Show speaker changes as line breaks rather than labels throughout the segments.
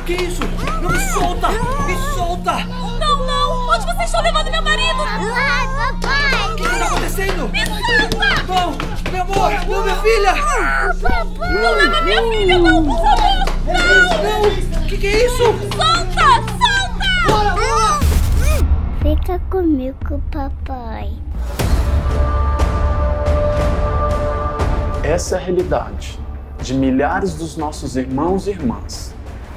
Que isso? Não me solta! Me solta!
Não! Onde vocês estão levando meu marido?
Ai, papai!
O que está acontecendo?
Me solta!
Não! Meu amor! Não, minha filha!
Não leva minha filha, não, por favor!
Não! Que é isso?
Solta!
Fica comigo, papai.
Essa é a realidade de milhares dos nossos irmãos e irmãs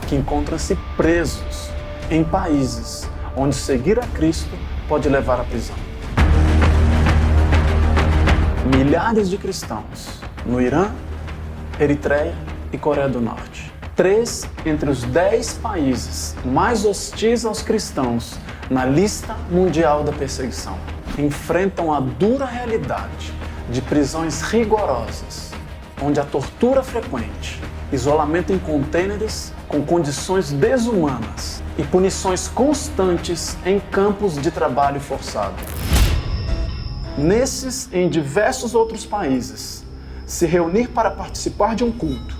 que encontram-se presos em países onde seguir a Cristo pode levar à prisão. Milhares de cristãos no Irã, Eritreia e Coreia do Norte. 3 entre os 10 países mais hostis aos cristãos na lista mundial da perseguição enfrentam a dura realidade de prisões rigorosas, onde a tortura é frequente, isolamento em contêineres com condições desumanas e punições constantes em campos de trabalho forçado. Nesses e em diversos outros países, se reunir para participar de um culto,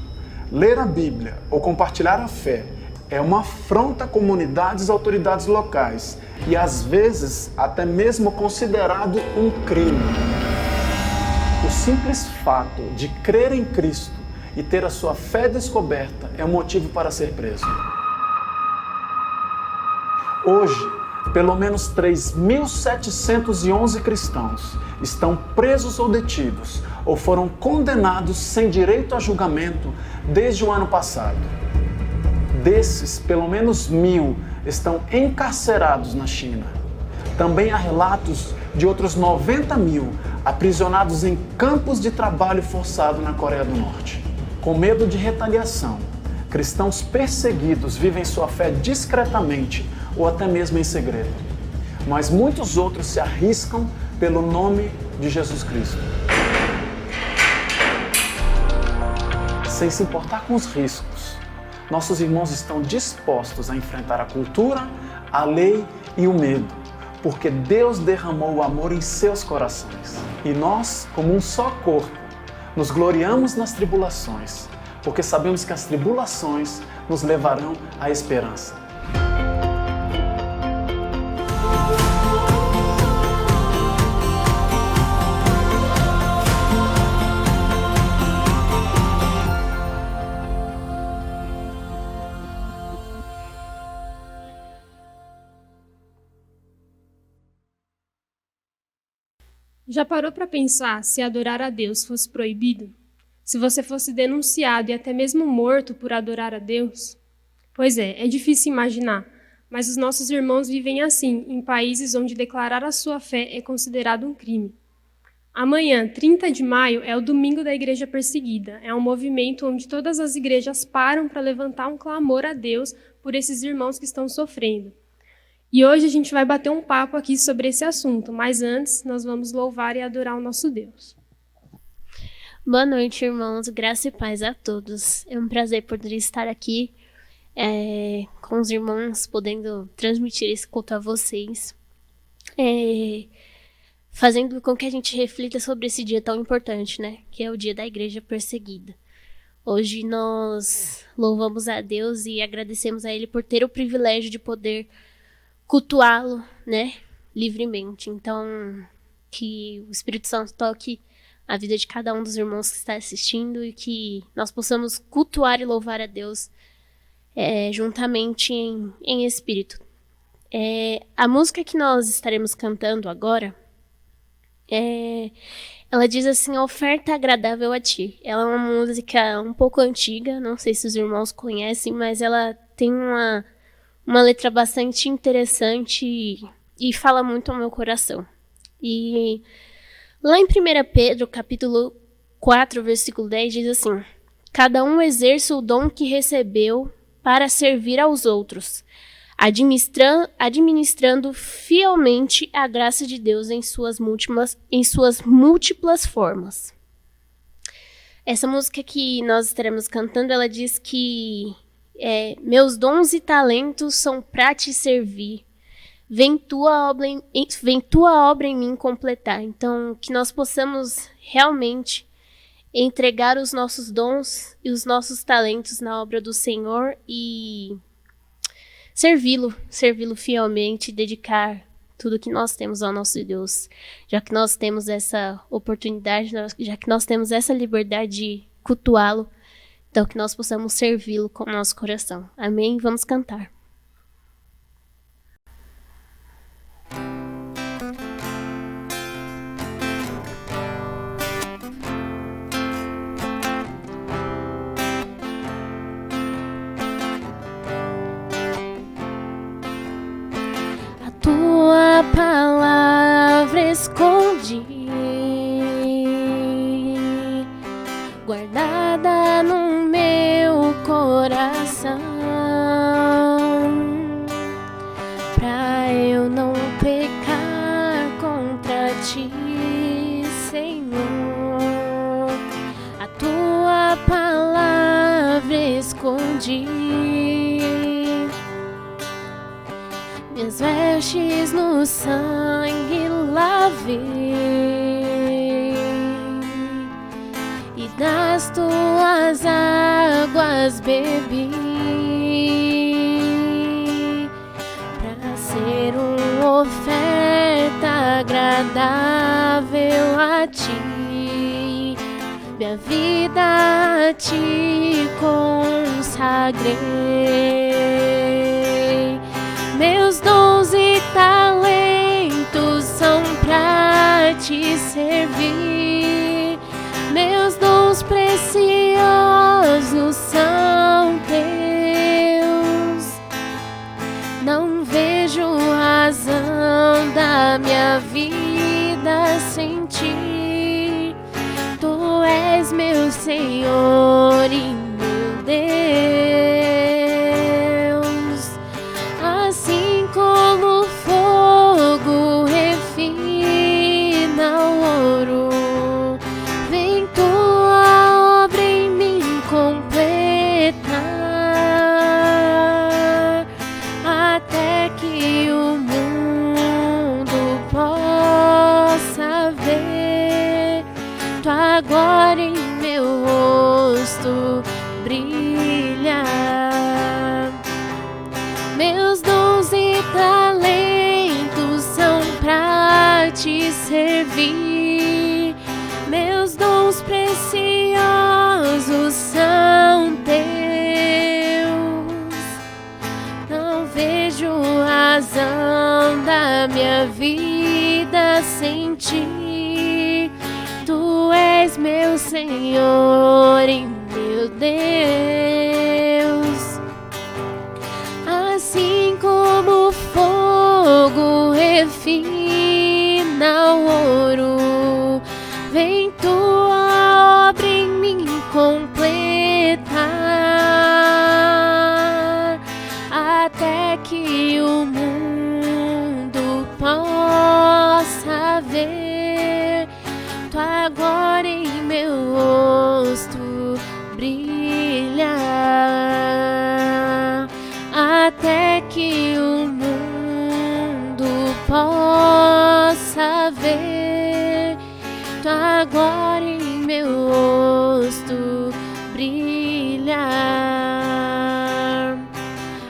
ler a Bíblia ou compartilhar a fé é uma afronta a comunidades e autoridades locais e às vezes até mesmo considerado um crime. O simples fato de crer em Cristo e ter a sua fé descoberta é um motivo para ser preso. Hoje, pelo menos 3.711 cristãos estão presos ou detidos ou foram condenados sem direito a julgamento desde o ano passado. Desses, pelo menos 1.000 estão encarcerados na China. Também há relatos de outros 90.000 aprisionados em campos de trabalho forçado na Coreia do Norte. Com medo de retaliação, cristãos perseguidos vivem sua fé discretamente ou até mesmo em segredo. Mas muitos outros se arriscam pelo nome de Jesus Cristo. Sem se importar com os riscos, nossos irmãos estão dispostos a enfrentar a cultura, a lei e o medo, porque Deus derramou o amor em seus corações. E nós, como um só corpo, nos gloriamos nas tribulações, porque sabemos que as tribulações nos levarão à esperança.
Já parou para pensar se adorar a Deus fosse proibido? Se você fosse denunciado e até mesmo morto por adorar a Deus? Pois é difícil imaginar, mas os nossos irmãos vivem assim, em países onde declarar a sua fé é considerado um crime. Amanhã, 30 de maio, é o Domingo da Igreja Perseguida. É um movimento onde todas as igrejas param para levantar um clamor a Deus por esses irmãos que estão sofrendo. E hoje a gente vai bater um papo aqui sobre esse assunto, mas antes nós vamos louvar e adorar o nosso Deus.
Boa noite, irmãos. Graça e paz a todos. É um prazer poder estar aqui com os irmãos, podendo transmitir esse culto a vocês, fazendo com que a gente reflita sobre esse dia tão importante, né? Que é o dia da Igreja Perseguida. Hoje nós louvamos a Deus e agradecemos a Ele por ter o privilégio de poder cultuá-lo, né, livremente. Então, que o Espírito Santo toque a vida de cada um dos irmãos que está assistindo e que nós possamos cultuar e louvar a Deus juntamente em espírito. A música que nós estaremos cantando agora, ela diz assim: oferta agradável a ti. Ela é uma música um pouco antiga, não sei se os irmãos conhecem, mas ela tem uma letra bastante interessante e fala muito ao meu coração. E lá em 1 Pedro, capítulo 4, versículo 10, diz assim: cada um exerça o dom que recebeu para servir aos outros, administrando fielmente a graça de Deus em suas múltiplas formas. Essa música que nós estaremos cantando, ela diz que meus dons e talentos são para te servir. Vem tua obra em mim completar. Então, que nós possamos realmente entregar os nossos dons e os nossos talentos na obra do Senhor e servi-lo fielmente, dedicar tudo que nós temos ao nosso Deus, já que nós temos essa oportunidade, já que nós temos essa liberdade de cultuá-lo, então que nós possamos servi-lo com o nosso coração. Amém? Vamos cantar. Tua palavra escondi, guardada no meu coração, pra eu não pecar contra ti, Senhor. A tua palavra escondi, minhas vestes no sangue lavei, e das tuas águas bebi, pra ser uma oferta agradável a ti. Minha vida a ti consagrei. Meus dons e talentos são pra te servir. Meus dons preciosos são teus. Não vejo razão da minha vida sem ti. Tu és meu Senhor e meu Deus. Assim como o fogo refina o ouro, vem tua obra em mim completar, até que o mundo possa ver tua glória em meu rosto brilhar. Meus dons e talentos são pra te servir. Meus dons preciosos são teus. Não vejo razão da minha vida sem ti. Tu és meu Senhor e meu Deus. Assim como o fogo refina o ouro, vem tua obra em mim completar, até que o mundo possa ver tua glória em meu rosto brilhar, até que o mundo possa ver tua glória em meu rosto brilhar,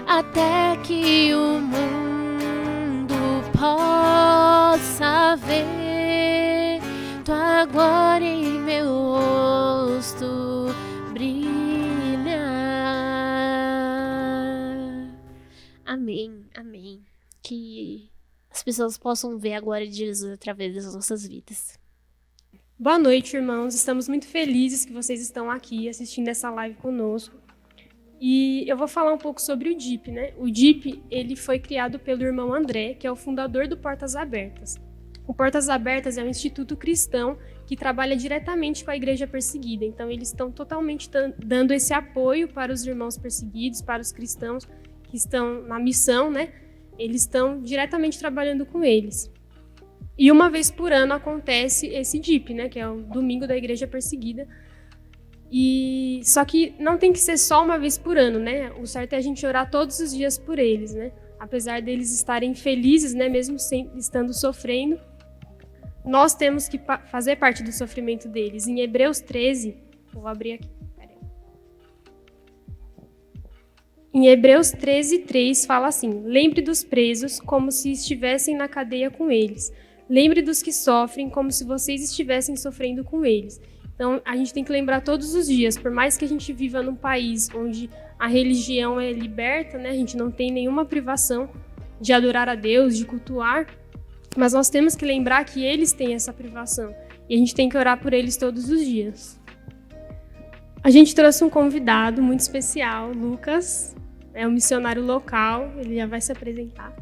até que o mundo possa ver tua glória em meu rosto brilhar. Amém, amém. Que as pessoas possam ver a glória de Jesus através das nossas vidas.
Boa noite, irmãos. Estamos muito felizes que vocês estão aqui assistindo essa live conosco. E eu vou falar um pouco sobre o DIP, né? O DIP, ele foi criado pelo irmão André, que é o fundador do Portas Abertas. O Portas Abertas é um instituto cristão que trabalha diretamente com a igreja perseguida. Então, eles estão totalmente dando esse apoio para os irmãos perseguidos, para os cristãos que estão na missão, né? Eles estão diretamente trabalhando com eles. E uma vez por ano acontece esse DIP, né? Que é o Domingo da Igreja Perseguida. E só que não tem que ser só uma vez por ano, né? O certo é a gente orar todos os dias por eles, né? Apesar deles estarem felizes, né? Mesmo estando sofrendo, nós temos que fazer parte do sofrimento deles. Em Hebreus 13, vou abrir aqui. Em Hebreus 13:3 fala assim: lembre dos presos como se estivessem na cadeia com eles. Lembre dos que sofrem como se vocês estivessem sofrendo com eles. Então, a gente tem que lembrar todos os dias, por mais que a gente viva num país onde a religião é liberta, né? A gente não tem nenhuma privação de adorar a Deus, de cultuar, mas nós temos que lembrar que eles têm essa privação e a gente tem que orar por eles todos os dias. A gente trouxe um convidado muito especial, Lucas, é um missionário local, ele já vai se apresentar.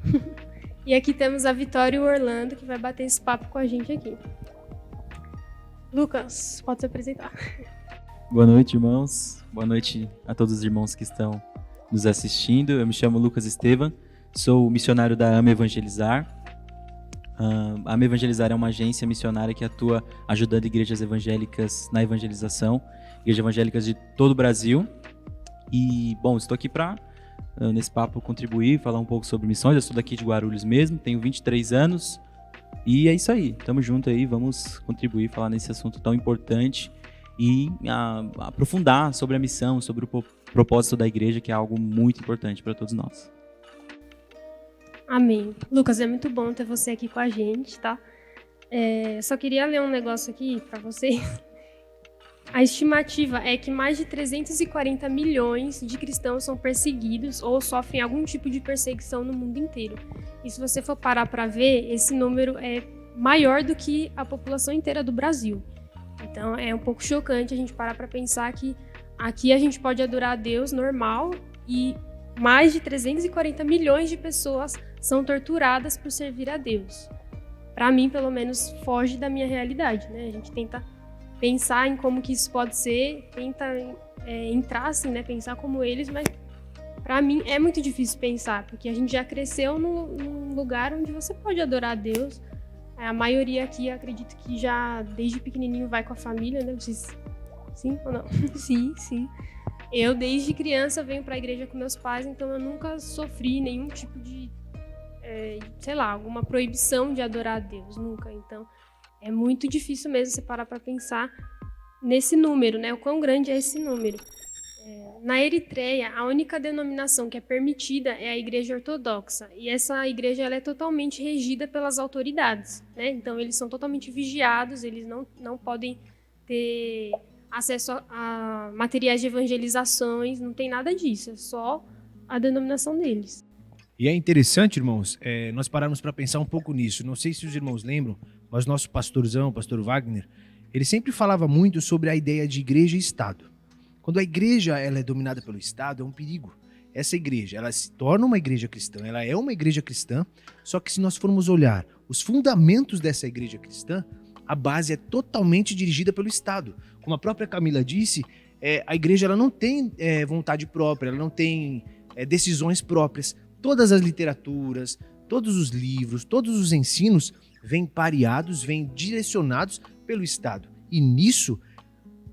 E aqui temos a Vitória e o Orlando, que vai bater esse papo com a gente aqui. Lucas, pode se apresentar.
Boa noite, irmãos. Boa noite a todos os irmãos que estão nos assistindo. Eu me chamo Lucas Estevam, sou missionário da AMA Evangelizar. A AMA Evangelizar é uma agência missionária que atua ajudando igrejas evangélicas na evangelização, igrejas evangélicas de todo o Brasil. E, bom, estou aqui para, nesse papo, contribuir, falar um pouco sobre missões. Eu sou daqui de Guarulhos mesmo, tenho 23 anos. E é isso aí, tamo junto aí, vamos contribuir, falar nesse assunto tão importante e aprofundar sobre a missão, sobre o propósito da igreja, que é algo muito importante para todos nós.
Amém. Lucas, é muito bom ter você aqui com a gente, tá? Só queria ler um negócio aqui para vocês. A estimativa é que mais de 340 milhões de cristãos são perseguidos ou sofrem algum tipo de perseguição no mundo inteiro. E se você for parar para ver, esse número é maior do que a população inteira do Brasil. Então é um pouco chocante a gente parar para pensar que aqui a gente pode adorar a Deus normal e mais de 340 milhões de pessoas são torturadas por servir a Deus. Para mim, pelo menos, foge da minha realidade, né? A gente tenta pensar em como que isso pode ser, tenta entrar assim, né? Pensar como eles, mas para mim é muito difícil pensar, porque a gente já cresceu num lugar onde você pode adorar a Deus. A maioria aqui, acredito que já desde pequenininho vai com a família, né? Vocês, sim ou não? Sim, sim. Eu desde criança venho para a igreja com meus pais, então eu nunca sofri nenhum tipo de, alguma proibição de adorar a Deus, nunca. Então é muito difícil mesmo você parar para pensar nesse número, né? O quão grande é esse número. Na Eritreia, a única denominação que é permitida é a Igreja Ortodoxa. E essa igreja ela é totalmente regida pelas autoridades, né? Então, eles são totalmente vigiados, eles não podem ter acesso a materiais de evangelizações, não tem nada disso, é só a denominação deles.
E é interessante, irmãos, nós pararmos para pensar um pouco nisso. Não sei se os irmãos lembram, mas nosso pastorzão, o pastor Wagner, ele sempre falava muito sobre a ideia de igreja e Estado. Quando a igreja ela é dominada pelo Estado, é um perigo. Essa igreja, ela se torna uma igreja cristã, ela é uma igreja cristã, só que se nós formos olhar os fundamentos dessa igreja cristã, a base é totalmente dirigida pelo Estado. Como a própria Camila disse, a igreja ela não tem vontade própria, ela não tem decisões próprias. Todas as literaturas, todos os livros, todos os ensinos vêm pareados, vêm direcionados pelo Estado. E nisso,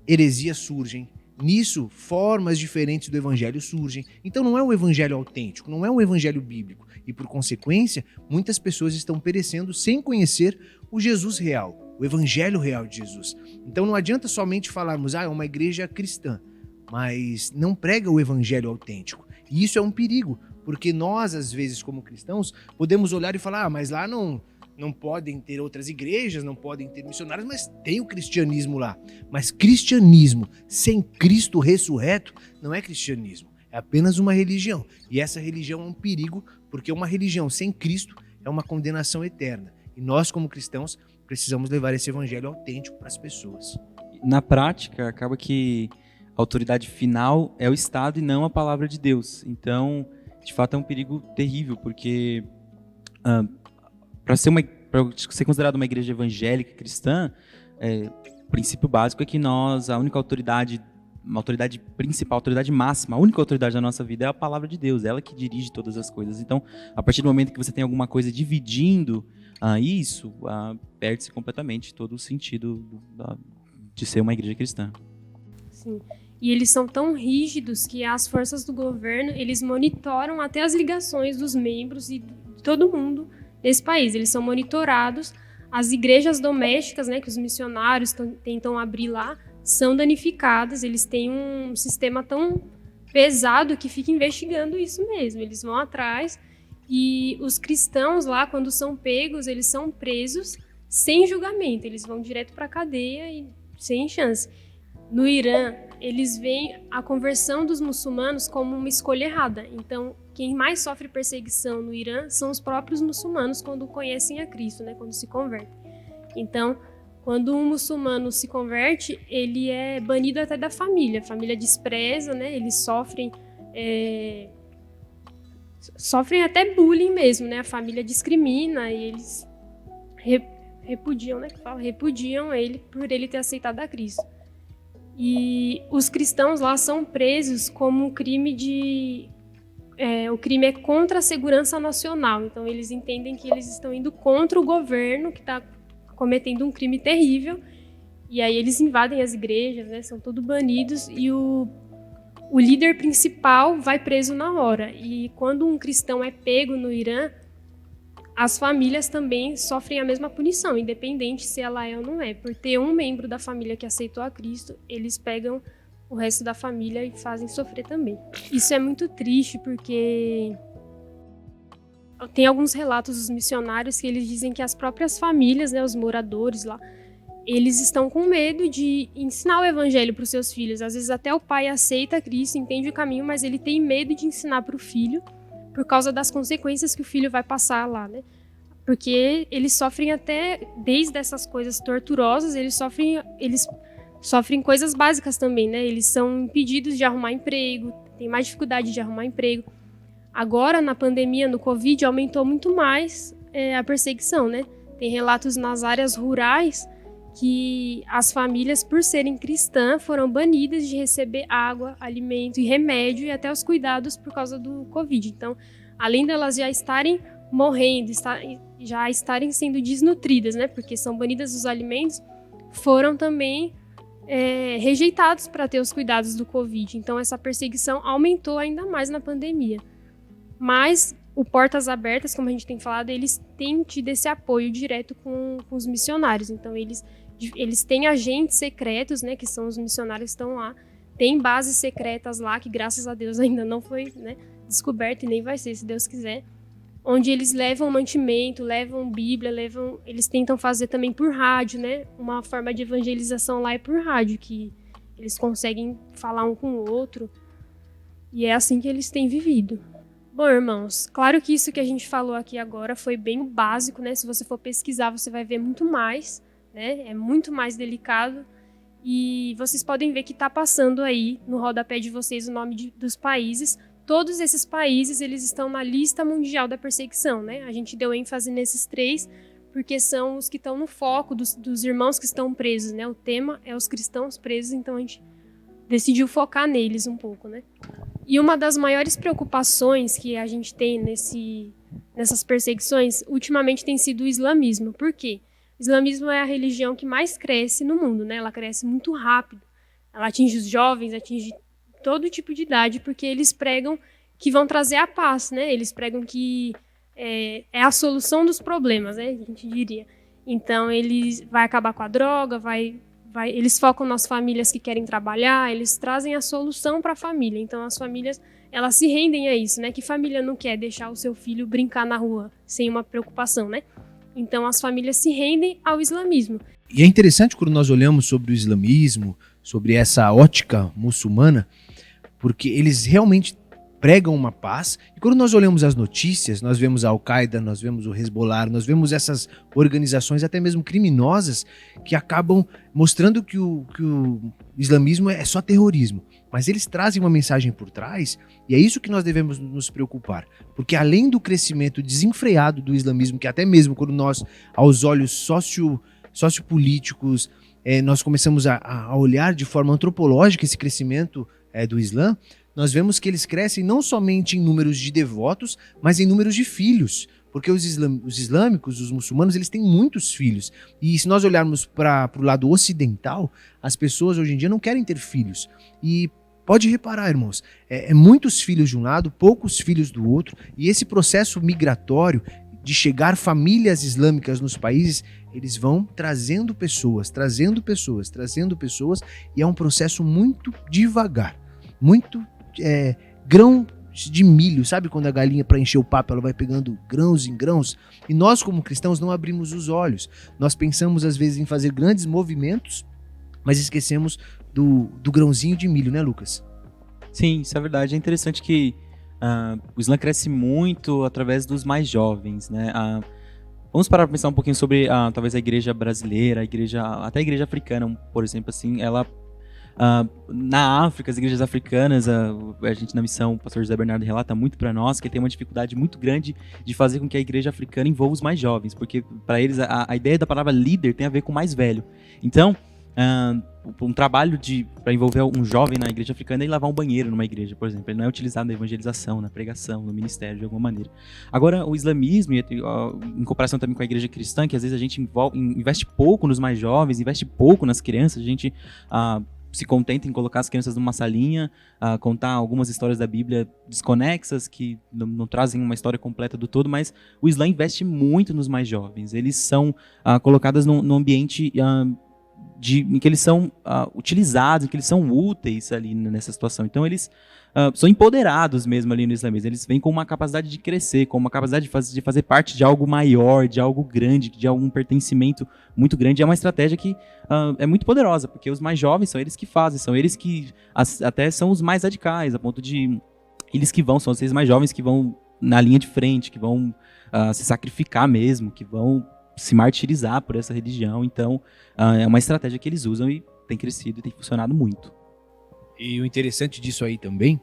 heresias surgem. Nisso, formas diferentes do evangelho surgem. Então não é um evangelho autêntico, não é um evangelho bíblico. E por consequência, muitas pessoas estão perecendo sem conhecer o Jesus real, o evangelho real de Jesus. Então não adianta somente falarmos, é uma igreja cristã, mas não prega o evangelho autêntico. E isso é um perigo, porque nós, às vezes, como cristãos, podemos olhar e falar, mas lá não podem ter outras igrejas, não podem ter missionários, mas tem o cristianismo lá. Mas cristianismo sem Cristo ressurreto não é cristianismo, é apenas uma religião. E essa religião é um perigo, porque uma religião sem Cristo é uma condenação eterna. E nós, como cristãos, precisamos levar esse evangelho autêntico para as pessoas.
Na prática, acaba que a autoridade final é o Estado e não a palavra de Deus. Então, de fato, é um perigo terrível, porque para ser considerado uma igreja evangélica cristã, o princípio básico é que a única autoridade, uma autoridade principal, a autoridade máxima, a única autoridade da nossa vida é a palavra de Deus, ela que dirige todas as coisas. Então, a partir do momento que você tem alguma coisa dividindo isso, perde-se completamente todo o sentido de ser uma igreja cristã.
Sim. E eles são tão rígidos que as forças do governo, eles monitoram até as ligações dos membros e de todo mundo desse país. Eles são monitorados. As igrejas domésticas, né, que os missionários tentam abrir lá, são danificadas. Eles têm um sistema tão pesado que fica investigando isso mesmo. Eles vão atrás e os cristãos lá, quando são pegos, eles são presos sem julgamento. Eles vão direto para a cadeia e sem chance. No Irã, eles veem a conversão dos muçulmanos como uma escolha errada. Então, quem mais sofre perseguição no Irã são os próprios muçulmanos quando conhecem a Cristo, né? Quando se convertem. Então, quando um muçulmano se converte, ele é banido até da família. A família despreza, né? Eles sofrem até bullying mesmo, né? A família discrimina e eles repudiam, né? Repudiam ele por ele ter aceitado a Cristo. E os cristãos lá são presos como um crime o crime é contra a segurança nacional. Então eles entendem que eles estão indo contra o governo que está cometendo um crime terrível. E aí eles invadem as igrejas, né? São todos banidos e o líder principal vai preso na hora. E quando um cristão é pego no Irã, as famílias também sofrem a mesma punição, independente se ela é ou não é. Por ter um membro da família que aceitou a Cristo, eles pegam o resto da família e fazem sofrer também. Isso é muito triste porque tem alguns relatos dos missionários que eles dizem que as próprias famílias, né, os moradores lá, eles estão com medo de ensinar o evangelho para os seus filhos. Às vezes até o pai aceita Cristo, entende o caminho, mas ele tem medo de ensinar para o filho por causa das consequências que o filho vai passar lá, né? Porque eles sofrem até, desde essas coisas torturosas, eles sofrem coisas básicas também, né? Eles são impedidos de arrumar emprego, têm mais dificuldade de arrumar emprego. Agora, na pandemia, no Covid, aumentou muito mais a perseguição, né? Tem relatos nas áreas rurais que as famílias, por serem cristãs, foram banidas de receber água, alimento e remédio e até os cuidados por causa do Covid. Então, além delas já estarem morrendo, já estarem sendo desnutridas, né? Porque são banidas dos alimentos, foram também rejeitados para ter os cuidados do Covid. Então, essa perseguição aumentou ainda mais na pandemia. Mas o Portas Abertas, como a gente tem falado, eles têm tido esse apoio direto com os missionários. Então, eles têm agentes secretos, né, que são os missionários que estão lá. Tem bases secretas lá, que graças a Deus ainda não foi, né, descoberto e nem vai ser, se Deus quiser. Onde eles levam mantimento, levam Bíblia, eles tentam fazer também por rádio, né? Uma forma de evangelização lá é por rádio, que eles conseguem falar um com o outro. E é assim que eles têm vivido. Bom, irmãos, claro que isso que a gente falou aqui agora foi bem o básico, né? Se você for pesquisar, você vai ver muito mais, né? É muito mais delicado. E vocês podem ver que está passando aí no rodapé de vocês o nome dos países. Todos esses países, eles estão na lista mundial da perseguição, né? A gente deu ênfase nesses 3, porque são os que estão no foco dos irmãos que estão presos, né? O tema é os cristãos presos, então a gente decidiu focar neles um pouco, né? E uma das maiores preocupações que a gente tem nessas perseguições, ultimamente, tem sido o islamismo. Por quê? O islamismo é a religião que mais cresce no mundo, né? Ela cresce muito rápido. Ela atinge os jovens, atinge todo tipo de idade, porque eles pregam que vão trazer a paz, né? Eles pregam que é a solução dos problemas, né? A gente diria. Então, eles vai acabar com a droga, eles focam nas famílias que querem trabalhar, eles trazem a solução para a família. Então, as famílias, elas se rendem a isso, né? Que família não quer deixar o seu filho brincar na rua sem uma preocupação, né? Então, as famílias se rendem ao islamismo.
E é interessante quando nós olhamos sobre o islamismo, sobre essa ótica muçulmana, porque eles realmente pregam uma paz. E quando nós olhamos as notícias, nós vemos a Al-Qaeda, nós vemos o Hezbollah, nós vemos essas organizações até mesmo criminosas que acabam mostrando que o islamismo é só terrorismo. Mas eles trazem uma mensagem por trás e é isso que nós devemos nos preocupar. Porque além do crescimento desenfreado do islamismo, que até mesmo quando nós, aos olhos sociopolíticos, nós começamos a olhar de forma antropológica esse crescimento do Islã, nós vemos que eles crescem não somente em números de devotos, mas em números de filhos. Porque os islâmicos, os muçulmanos, eles têm muitos filhos. E se nós olharmos para o lado ocidental, as pessoas hoje em dia não querem ter filhos. E pode reparar, irmãos, muitos filhos de um lado, poucos filhos do outro. E esse processo migratório de chegar famílias islâmicas nos países, eles vão trazendo pessoas, e é um processo muito devagar, muito grão de milho. Sabe quando a galinha, para encher o papo, ela vai pegando grãos em grãos? E nós, como cristãos, não abrimos os olhos. Nós pensamos, às vezes, em fazer grandes movimentos, mas esquecemos do grãozinho de milho, né, Lucas?
Sim, isso é verdade. É interessante que o Islã cresce muito através dos mais jovens, né? Vamos parar para pensar um pouquinho sobre talvez a igreja brasileira, até a igreja africana, por exemplo, assim, ela na África, as igrejas africanas, a gente na missão, o pastor José Bernardo relata muito para nós que tem uma dificuldade muito grande de fazer com que a igreja africana envolva os mais jovens, porque para eles a ideia da palavra líder tem a ver com mais velho. Então, um trabalho para envolver um jovem na igreja africana é ir lavar um banheiro numa igreja, por exemplo. Ele não é utilizado na evangelização, na pregação, no ministério, de alguma maneira. Agora, o islamismo, em comparação também com a igreja cristã, que às vezes a gente investe pouco nos mais jovens, investe pouco nas crianças, a gente se contenta em colocar as crianças numa salinha, contar algumas histórias da Bíblia desconexas, que não trazem uma história completa do todo, mas o Islã investe muito nos mais jovens. Eles são colocados num ambiente em que eles são utilizados, em que eles são úteis ali nessa situação. Então eles são empoderados mesmo ali no islamismo. Eles vêm com uma capacidade de crescer, com uma capacidade de fazer parte de algo maior, de algo grande, de algum pertencimento muito grande. É uma estratégia que é muito poderosa, porque os mais jovens são eles que fazem, são eles que até são os mais radicais, a ponto de eles que são os mais jovens que vão na linha de frente, que vão se sacrificar mesmo, que vão se martirizar por essa religião. Então, é uma estratégia que eles usam e tem crescido e tem funcionado muito.
E o interessante disso aí também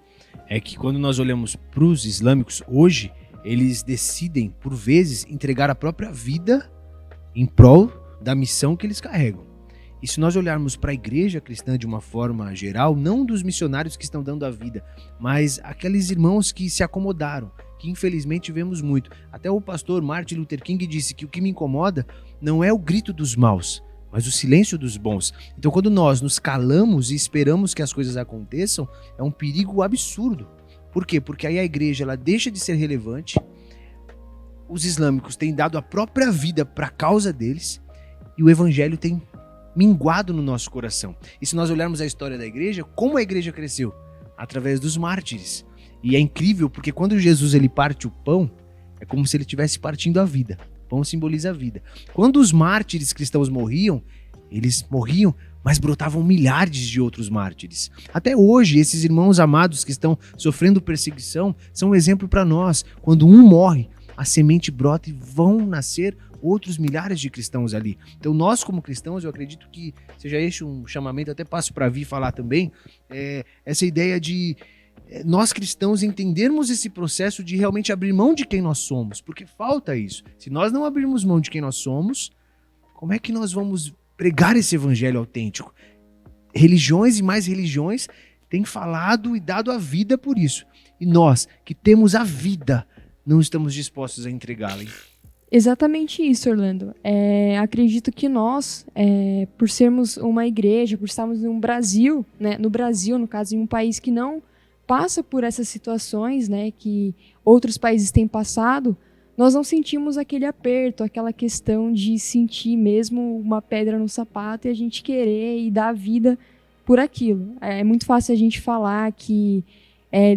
é que quando nós olhamos para os islâmicos hoje, eles decidem, por vezes, entregar a própria vida em prol da missão que eles carregam. E se nós olharmos para a igreja cristã de uma forma geral, não dos missionários que estão dando a vida, mas aqueles irmãos que se acomodaram, que infelizmente vemos muito. Até o pastor Martin Luther King disse que o que me incomoda não é o grito dos maus, mas o silêncio dos bons. Então, quando nós nos calamos e esperamos que as coisas aconteçam, é um perigo absurdo. Por quê? Porque aí a igreja ela deixa de ser relevante, os islâmicos têm dado a própria vida para a causa deles e o evangelho tem minguado no nosso coração. E se nós olharmos a história da igreja, como a igreja cresceu? Através dos mártires. E é incrível porque quando Jesus ele parte o pão, é como se ele estivesse partindo a vida. O pão simboliza a vida. Quando os mártires cristãos morriam, eles morriam, mas brotavam milhares de outros mártires. Até hoje, esses irmãos amados que estão sofrendo perseguição são um exemplo para nós. Quando um morre, a semente brota e vão nascer outros milhares de cristãos ali. Então nós como cristãos, eu acredito que seja este um chamamento, até passo para vir falar também, essa ideia de nós cristãos entendermos esse processo de realmente abrir mão de quem nós somos, porque falta isso. Se nós não abrirmos mão de quem nós somos, como é que nós vamos pregar esse evangelho autêntico? Religiões e mais religiões têm falado e dado a vida por isso. E nós, que temos a vida, não estamos dispostos a entregá-la.
Exatamente isso, Orlando. Acredito que nós, por sermos uma igreja, por estarmos no Brasil, né, no Brasil, no caso, em um país que não passa por essas situações, né, que outros países têm passado, nós não sentimos aquele aperto, aquela questão de sentir mesmo uma pedra no sapato e a gente querer e dar a vida por aquilo. É muito fácil a gente falar que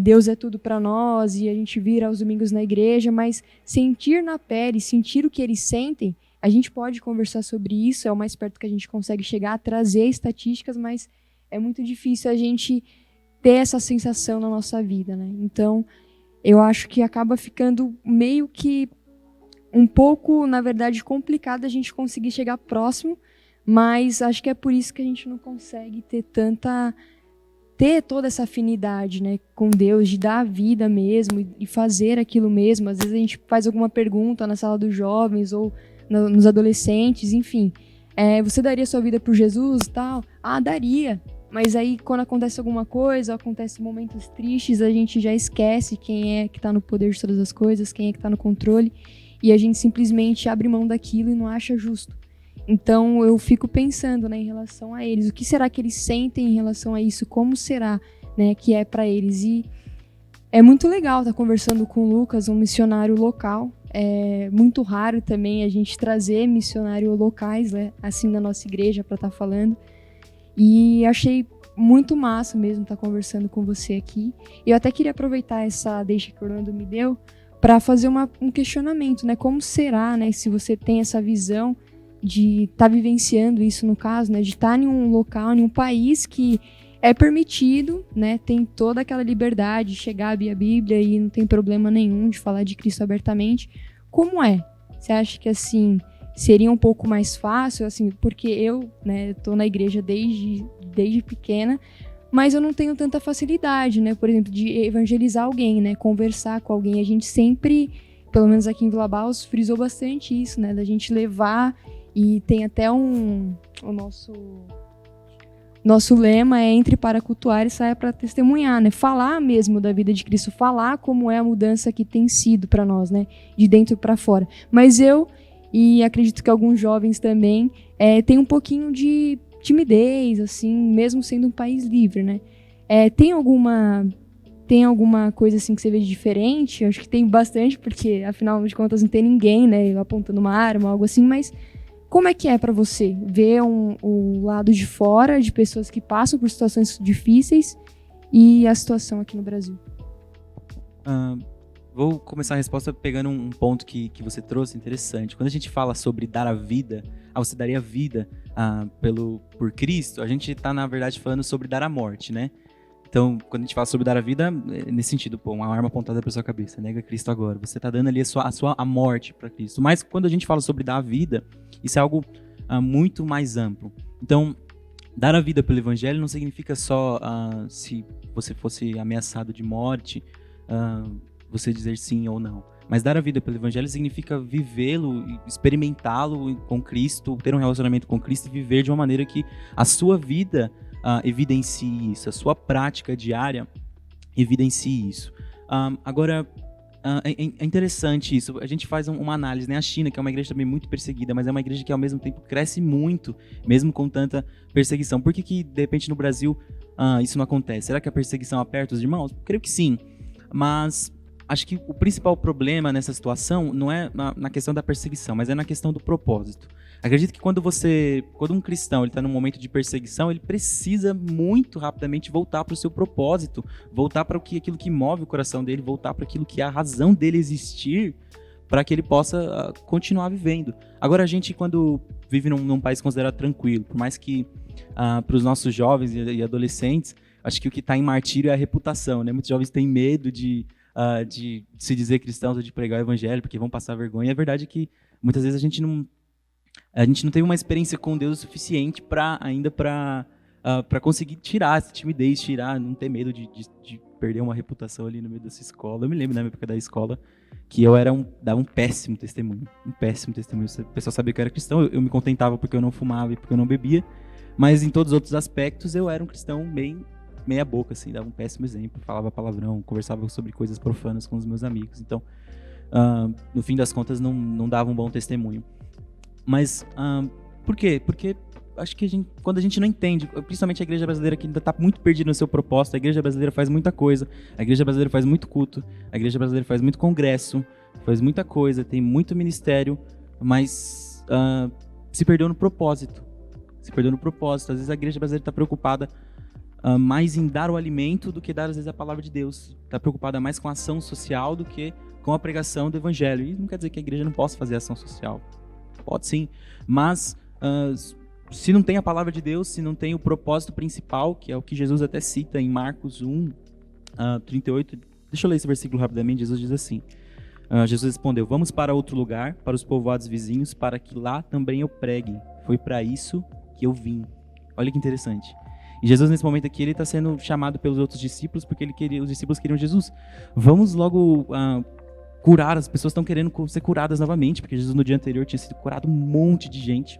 Deus é tudo para nós e a gente vir aos domingos na igreja, mas sentir na pele, sentir o que eles sentem, a gente pode conversar sobre isso, é o mais perto que a gente consegue chegar, trazer estatísticas, mas é muito difícil a gente ter essa sensação na nossa vida, né? Então, eu acho que acaba ficando meio que um pouco, na verdade, complicado a gente conseguir chegar próximo, mas acho que é por isso que a gente não consegue ter toda essa afinidade, né, com Deus, de dar a vida mesmo e fazer aquilo mesmo. Às vezes a gente faz alguma pergunta na sala dos jovens ou nos adolescentes, enfim. Você daria sua vida por Jesus e tal? Ah, daria. Mas aí, quando acontece alguma coisa, acontecem momentos tristes, a gente já esquece quem é que está no poder de todas as coisas, quem é que está no controle, e a gente simplesmente abre mão daquilo e não acha justo. Então, eu fico pensando, né, em relação a eles. O que será que eles sentem em relação a isso? Como será, né, que é para eles? E é muito legal estar conversando com o Lucas, um missionário local. É muito raro também a gente trazer missionários locais, né, assim, na nossa igreja para estar falando. E achei muito massa mesmo estar conversando com você aqui. Eu até queria aproveitar essa deixa que o Orlando me deu para fazer um questionamento, né? Como será, né, se você tem essa visão de estar vivenciando isso, no caso, né, de estar em um local, em um país que é permitido, né, tem toda aquela liberdade de chegar a abrir a Bíblia e não tem problema nenhum de falar de Cristo abertamente. Como é? Você acha que, assim, seria um pouco mais fácil, assim, porque eu, né, tô na igreja desde pequena, mas eu não tenho tanta facilidade, né, por exemplo, de evangelizar alguém, né, conversar com alguém. A gente sempre, pelo menos aqui em Vila Baus, frisou bastante isso, né, da gente levar, e tem até o nosso lema é entre para cultuar e saia para testemunhar, né, falar mesmo da vida de Cristo, falar como é a mudança que tem sido para nós, né, de dentro para fora. Mas eu, e acredito que alguns jovens também, tem um pouquinho de timidez, assim, mesmo sendo um país livre, né? Tem alguma coisa assim que você vê de diferente? Eu acho que tem bastante, porque afinal de contas não tem ninguém, né, apontando uma arma, algo assim, mas como é que é para você ver o lado de fora de pessoas que passam por situações difíceis e a situação aqui no Brasil?
Vou começar a resposta pegando um ponto que você trouxe interessante. Quando a gente fala sobre dar a vida, você daria a vida por Cristo, a gente está, na verdade, falando sobre dar a morte, né? Então, quando a gente fala sobre dar a vida, é nesse sentido, uma arma apontada para sua cabeça, nega Cristo agora. Você está dando ali a morte para Cristo. Mas quando a gente fala sobre dar a vida, isso é algo muito mais amplo. Então, dar a vida pelo Evangelho não significa só se você fosse ameaçado de morte, você dizer sim ou não. Mas dar a vida pelo Evangelho significa vivê-lo, experimentá-lo com Cristo, ter um relacionamento com Cristo e viver de uma maneira que a sua vida evidencie isso, a sua prática diária evidencie isso. Agora, é interessante isso. A gente faz uma análise, né? A China, que é uma igreja também muito perseguida, mas é uma igreja que ao mesmo tempo cresce muito, mesmo com tanta perseguição. Por que de repente no Brasil isso não acontece? Será que a perseguição aperta os irmãos? Creio que sim, mas acho que o principal problema nessa situação não é na questão da perseguição, mas é na questão do propósito. Acredito que quando um cristão está num momento de perseguição, ele precisa muito rapidamente voltar para o seu propósito, voltar para aquilo que move o coração dele, voltar para aquilo que é a razão dele existir, para que ele possa continuar vivendo. Agora, a gente, quando vive num país considerado tranquilo, por mais que para os nossos jovens e adolescentes, acho que o que está em martírio é a reputação, né? Muitos jovens têm medo de se dizer cristãos ou de pregar o evangelho, porque vão passar vergonha. E a verdade é que muitas vezes a gente não teve uma experiência com Deus o suficiente para conseguir tirar essa timidez, não ter medo de perder uma reputação ali no meio dessa escola. Eu me lembro na época da escola que eu dava um péssimo testemunho. O pessoal sabia que eu era cristão, eu me contentava porque eu não fumava e porque eu não bebia, mas em todos os outros aspectos eu era um cristão meia boca, assim, dava um péssimo exemplo, falava palavrão, conversava sobre coisas profanas com os meus amigos. Então, no fim das contas, não dava um bom testemunho. Mas, por quê? Porque acho que quando a gente não entende, principalmente a igreja brasileira que ainda está muito perdida no seu propósito, a igreja brasileira faz muita coisa, a igreja brasileira faz muito culto, a igreja brasileira faz muito congresso, faz muita coisa, tem muito ministério, mas se perdeu no propósito. Às vezes a igreja brasileira está preocupada mais em dar o alimento do que dar, às vezes, a palavra de Deus. Está preocupada mais com a ação social do que com a pregação do evangelho. E não quer dizer que a igreja não possa fazer ação social. Pode sim, mas se não tem a palavra de Deus, se não tem o propósito principal, que é o que Jesus até cita em Marcos 1, 38, deixa eu ler esse versículo rapidamente. Jesus diz assim, Jesus respondeu: vamos para outro lugar, para os povoados vizinhos, para que lá também eu pregue. Foi para isso que eu vim. Olha que interessante. E Jesus, nesse momento aqui, ele está sendo chamado pelos outros discípulos, porque os discípulos queriam Jesus. Vamos logo curar, as pessoas estão querendo ser curadas novamente, porque Jesus no dia anterior tinha sido curado um monte de gente.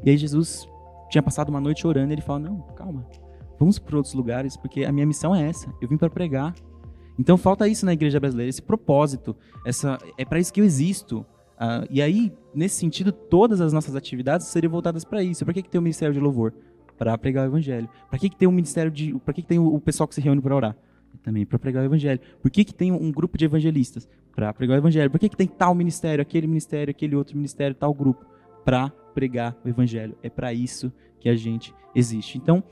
E aí Jesus tinha passado uma noite orando, e ele fala: não, calma, vamos para outros lugares, porque a minha missão é essa, eu vim para pregar. Então falta isso na igreja brasileira, esse propósito, é para isso que eu existo. E aí, nesse sentido, todas as nossas atividades seriam voltadas para isso. Para que tem o ministério de louvor? Para pregar o evangelho. Para que tem um ministério para que tem o pessoal que se reúne para orar? Também para pregar o evangelho. Por que tem um grupo de evangelistas? Para pregar o evangelho. Por que tem tal ministério, aquele outro ministério, tal grupo? Para pregar o evangelho. É para isso que a gente existe. Então,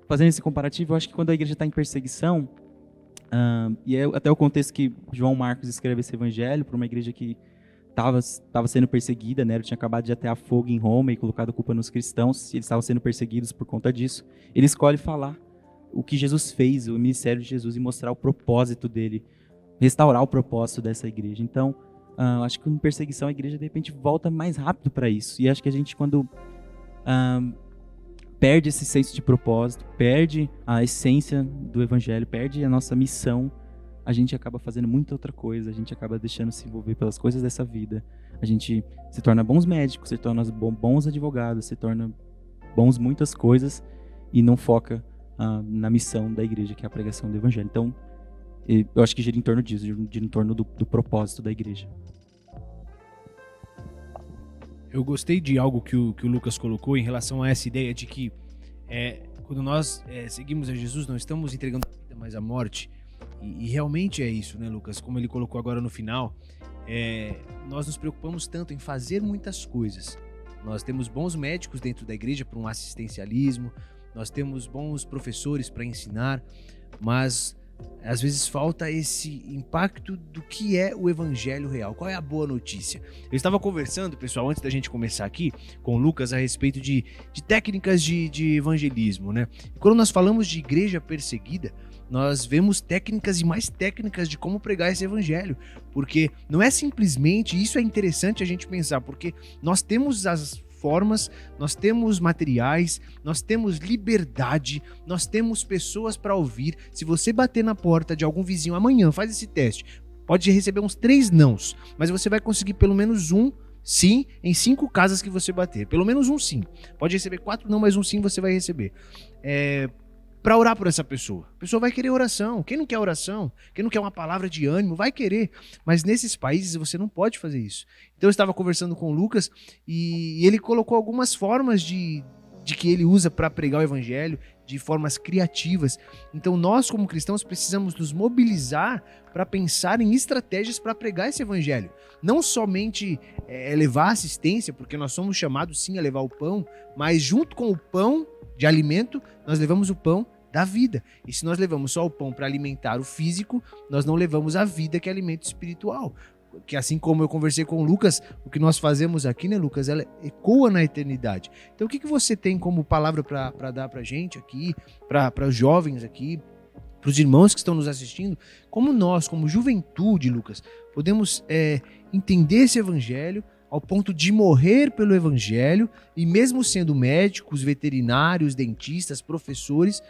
fazendo esse comparativo, eu acho que quando a igreja está em perseguição, e é até o contexto que João Marcos escreve esse evangelho para uma igreja que estava sendo perseguida, né? Ele tinha acabado de atear fogo em Roma e colocado a culpa nos cristãos, e eles estavam sendo perseguidos por conta disso. Ele escolhe falar o que Jesus fez, o ministério de Jesus, e mostrar o propósito dele, restaurar o propósito dessa igreja. Então, acho que em perseguição a igreja de repente volta mais rápido para isso. E acho que a gente, quando perde esse senso de propósito, perde a essência do evangelho, perde a nossa missão, a gente acaba fazendo muita outra coisa, a gente acaba deixando se envolver pelas coisas dessa vida. A gente se torna bons médicos, se torna bons advogados, se torna bons muitas coisas e não foca na missão da igreja, que é a pregação do evangelho. Então, eu acho que gira em torno disso, gira em torno do propósito da igreja.
Eu gostei de algo que o Lucas colocou em relação a essa ideia de que quando nós seguimos a Jesus, não estamos entregando a vida, mas a morte. E realmente é isso, né, Lucas? Como ele colocou agora no final, nós nos preocupamos tanto em fazer muitas coisas. Nós temos bons médicos dentro da igreja para um assistencialismo, nós temos bons professores para ensinar, mas às vezes falta esse impacto do que é o evangelho real. Qual é a boa notícia? Eu estava conversando, pessoal, antes da gente começar aqui, com o Lucas a respeito de técnicas de evangelismo, né? E quando nós falamos de igreja perseguida, nós vemos técnicas e mais técnicas de como pregar esse evangelho, porque não é simplesmente, isso é interessante a gente pensar, porque nós temos as formas, nós temos materiais, nós temos liberdade, nós temos pessoas para ouvir. Se você bater na porta de algum vizinho amanhã, faz esse teste, pode receber uns 3 nãos, mas você vai conseguir pelo menos um sim em 5 casas que você bater, pelo menos um sim. Pode receber 4 não, mas um sim você vai receber. Para orar por essa pessoa. A pessoa vai querer oração. Quem não quer oração? Quem não quer uma palavra de ânimo? Vai querer. Mas nesses países você não pode fazer isso. Então eu estava conversando com o Lucas e ele colocou algumas formas de que ele usa para pregar o evangelho, de formas criativas. Então nós, como cristãos, precisamos nos mobilizar para pensar em estratégias para pregar esse evangelho. Não somente levar assistência, porque nós somos chamados sim a levar o pão, mas junto com o pão de alimento, nós levamos o pão da vida. E se nós levamos só o pão para alimentar o físico, nós não levamos a vida, que é alimento espiritual. Que assim como eu conversei com o Lucas, o que nós fazemos aqui, né, Lucas, ela ecoa na eternidade. Então o que você tem como palavra para dar para a gente aqui, para os jovens aqui, para os irmãos que estão nos assistindo, como nós, como juventude, Lucas, podemos entender esse evangelho ao ponto de morrer pelo evangelho e mesmo sendo médicos, veterinários, dentistas, professores,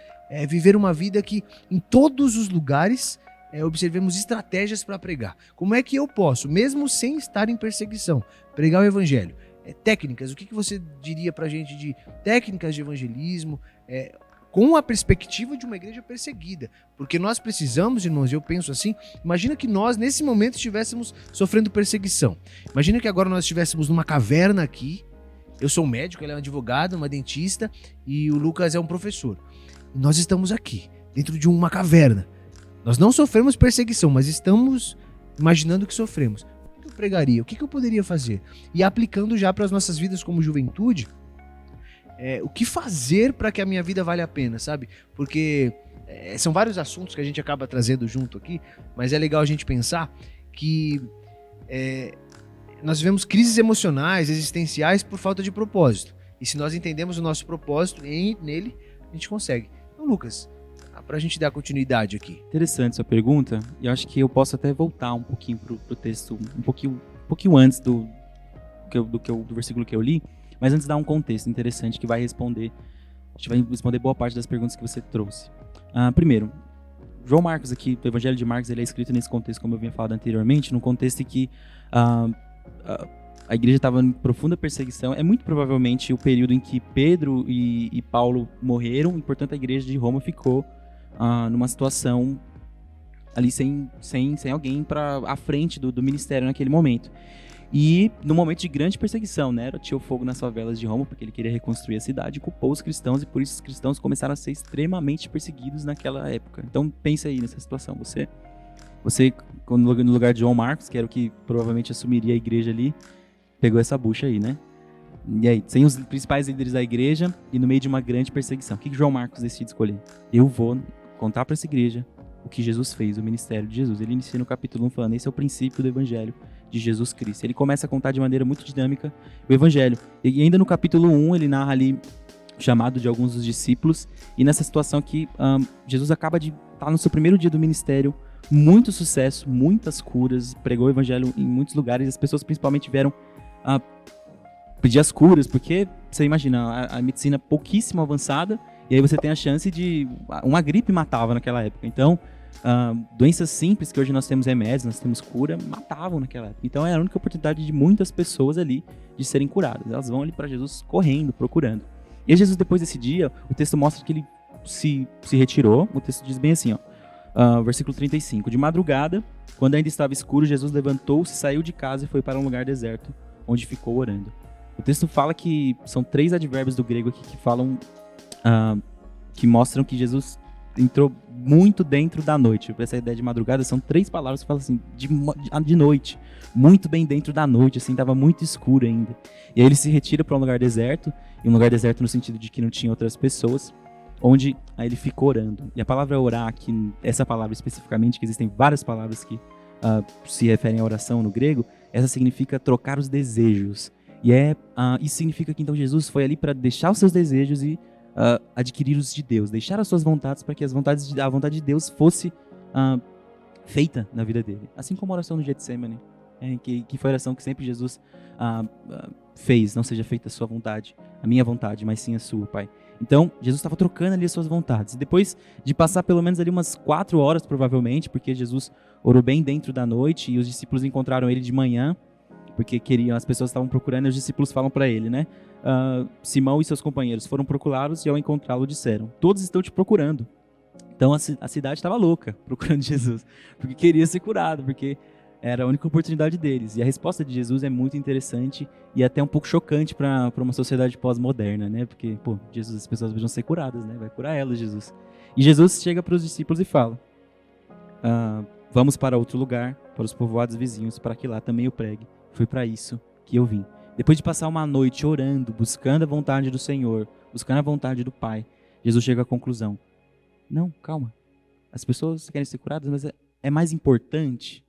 viver uma vida que em todos os lugares observemos estratégias para pregar. Como é que eu posso, mesmo sem estar em perseguição, pregar o evangelho? Técnicas, o que você diria para a gente de técnicas de evangelismo, com a perspectiva de uma igreja perseguida? Porque nós precisamos, irmãos, eu penso assim, imagina que nós, nesse momento, estivéssemos sofrendo perseguição. Imagina que agora nós estivéssemos numa caverna aqui, eu sou um médico, ele é um advogado, uma dentista, e o Lucas é um professor. E nós estamos aqui, dentro de uma caverna. Nós não sofremos perseguição, mas estamos imaginando que sofremos. O que eu pregaria? O que eu poderia fazer? E aplicando já para as nossas vidas como juventude, o que fazer para que a minha vida valha a pena, sabe? Porque são vários assuntos que a gente acaba trazendo junto aqui, mas é legal a gente pensar que nós vivemos crises emocionais, existenciais por falta de propósito. E se nós entendemos o nosso propósito nele, a gente consegue. Então, Lucas, para a gente dar continuidade aqui.
Interessante sua pergunta, e eu acho que eu posso até voltar um pouquinho pro texto, um pouquinho antes do versículo que eu li, mas antes dar um contexto interessante que vai responder, a gente vai responder boa parte das perguntas que você trouxe. Primeiro, João Marcos aqui, o Evangelho de Marcos, ele é escrito nesse contexto, como eu vinha falado anteriormente, num contexto em que a igreja estava em profunda perseguição. É muito provavelmente o período em que Pedro e Paulo morreram, e portanto a igreja de Roma ficou numa situação ali sem alguém à frente do ministério naquele momento. E no momento de grande perseguição, Nero tinha o fogo nas favelas de Roma porque ele queria reconstruir a cidade, culpou os cristãos, e por isso os cristãos começaram a ser extremamente perseguidos naquela época. Então pensa aí nessa situação, você no lugar de João Marcos, que era o que provavelmente assumiria a igreja ali, pegou essa bucha aí, né? E aí, sem os principais líderes da igreja e no meio de uma grande perseguição. O que João Marcos decide escolher? Eu vou contar para essa igreja o que Jesus fez, o ministério de Jesus. Ele inicia no capítulo 1 falando, esse é o princípio do evangelho de Jesus Cristo. Ele começa a contar de maneira muito dinâmica o evangelho. E ainda no capítulo 1, ele narra ali o chamado de alguns dos discípulos. E nessa situação que Jesus acaba de estar no seu primeiro dia do ministério, muito sucesso, muitas curas, pregou o evangelho em muitos lugares. As pessoas principalmente vieram pedir as curas, porque você imagina, a medicina pouquíssimo avançada, e aí você tem a chance de... Uma gripe matava naquela época. Então, doenças simples, que hoje nós temos remédios, nós temos cura, matavam naquela época. Então, era a única oportunidade de muitas pessoas ali de serem curadas. Elas vão ali para Jesus correndo, procurando. E aí, Jesus, depois desse dia, o texto mostra que ele se retirou. O texto diz bem assim, versículo 35. De madrugada, quando ainda estava escuro, Jesus levantou-se, saiu de casa e foi para um lugar deserto, onde ficou orando. O texto fala que são 3 advérbios do grego aqui que falam, que mostram que Jesus entrou muito dentro da noite. Essa ideia de madrugada são 3 palavras que falam assim, de noite, muito bem dentro da noite, assim, estava muito escuro ainda. E aí ele se retira para um lugar deserto, e um lugar deserto no sentido de que não tinha outras pessoas, onde aí ele ficou orando. E a palavra orar aqui, essa palavra especificamente, que existem várias palavras que se referem à oração no grego, essa significa trocar os desejos. E isso significa que então Jesus foi ali para deixar os seus desejos e adquirir os de Deus, deixar as suas vontades para que a vontade de Deus fosse feita na vida dele. Assim como a oração no Getsemane, que foi a oração que sempre Jesus fez, não seja feita a sua vontade, a minha vontade, mas sim a sua, Pai. Então, Jesus estava trocando ali as suas vontades. E depois de passar pelo menos ali umas 4 horas, provavelmente, porque Jesus orou bem dentro da noite e os discípulos encontraram ele de manhã, porque as pessoas estavam procurando e os discípulos falam para ele, né? Simão e seus companheiros foram procurá-los e ao encontrá-lo disseram, todos estão te procurando. Então a cidade estava louca procurando Jesus, porque queria ser curado, porque era a única oportunidade deles. E a resposta de Jesus é muito interessante e até um pouco chocante para uma sociedade pós-moderna, né? Porque, Jesus, as pessoas precisam ser curadas, né? Vai curar elas, Jesus. E Jesus chega para os discípulos e fala, vamos para outro lugar, para os povoados vizinhos, para que lá também eu pregue. Foi para isso que eu vim. Depois de passar uma noite orando, buscando a vontade do Senhor, buscando a vontade do Pai, Jesus chega à conclusão. Não, calma. As pessoas querem ser curadas, mas é mais importante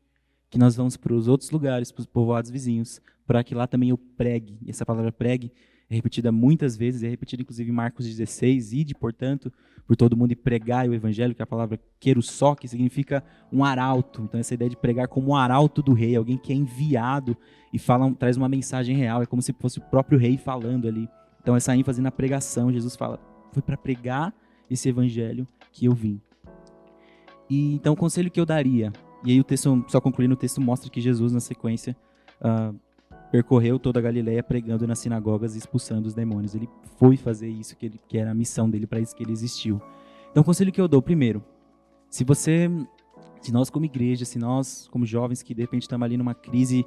que nós vamos para os outros lugares, para os povoados vizinhos, para que lá também eu pregue. E essa palavra pregue é repetida muitas vezes, é repetida inclusive em Marcos 16, ide, portanto, por todo mundo e pregai o evangelho, que é a palavra querussó, que significa um arauto. Então essa ideia de pregar como um arauto do rei, alguém que é enviado e traz uma mensagem real, é como se fosse o próprio rei falando ali. Então essa ênfase na pregação, Jesus fala, foi para pregar esse evangelho que eu vim. E então o conselho que eu daria, e aí o texto, só concluindo, o texto mostra que Jesus na sequência percorreu toda a Galileia pregando nas sinagogas e expulsando os demônios. Ele foi fazer isso que era a missão dele, para isso que ele existiu. Então o conselho que eu dou, primeiro, se nós como igreja, se nós como jovens que de repente estamos ali numa crise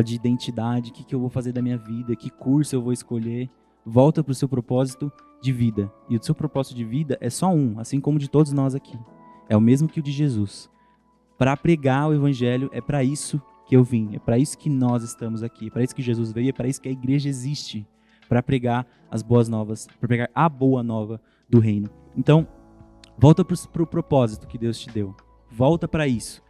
de identidade, o que eu vou fazer da minha vida, que curso eu vou escolher, volta para o seu propósito de vida. E o seu propósito de vida é só um, assim como de todos nós aqui. É o mesmo que o de Jesus. Para pregar o evangelho, é para isso que eu vim, é para isso que nós estamos aqui, é para isso que Jesus veio, é para isso que a igreja existe, para pregar as boas novas, para pregar a boa nova do reino. Então, volta para o propósito que Deus te deu, volta para isso.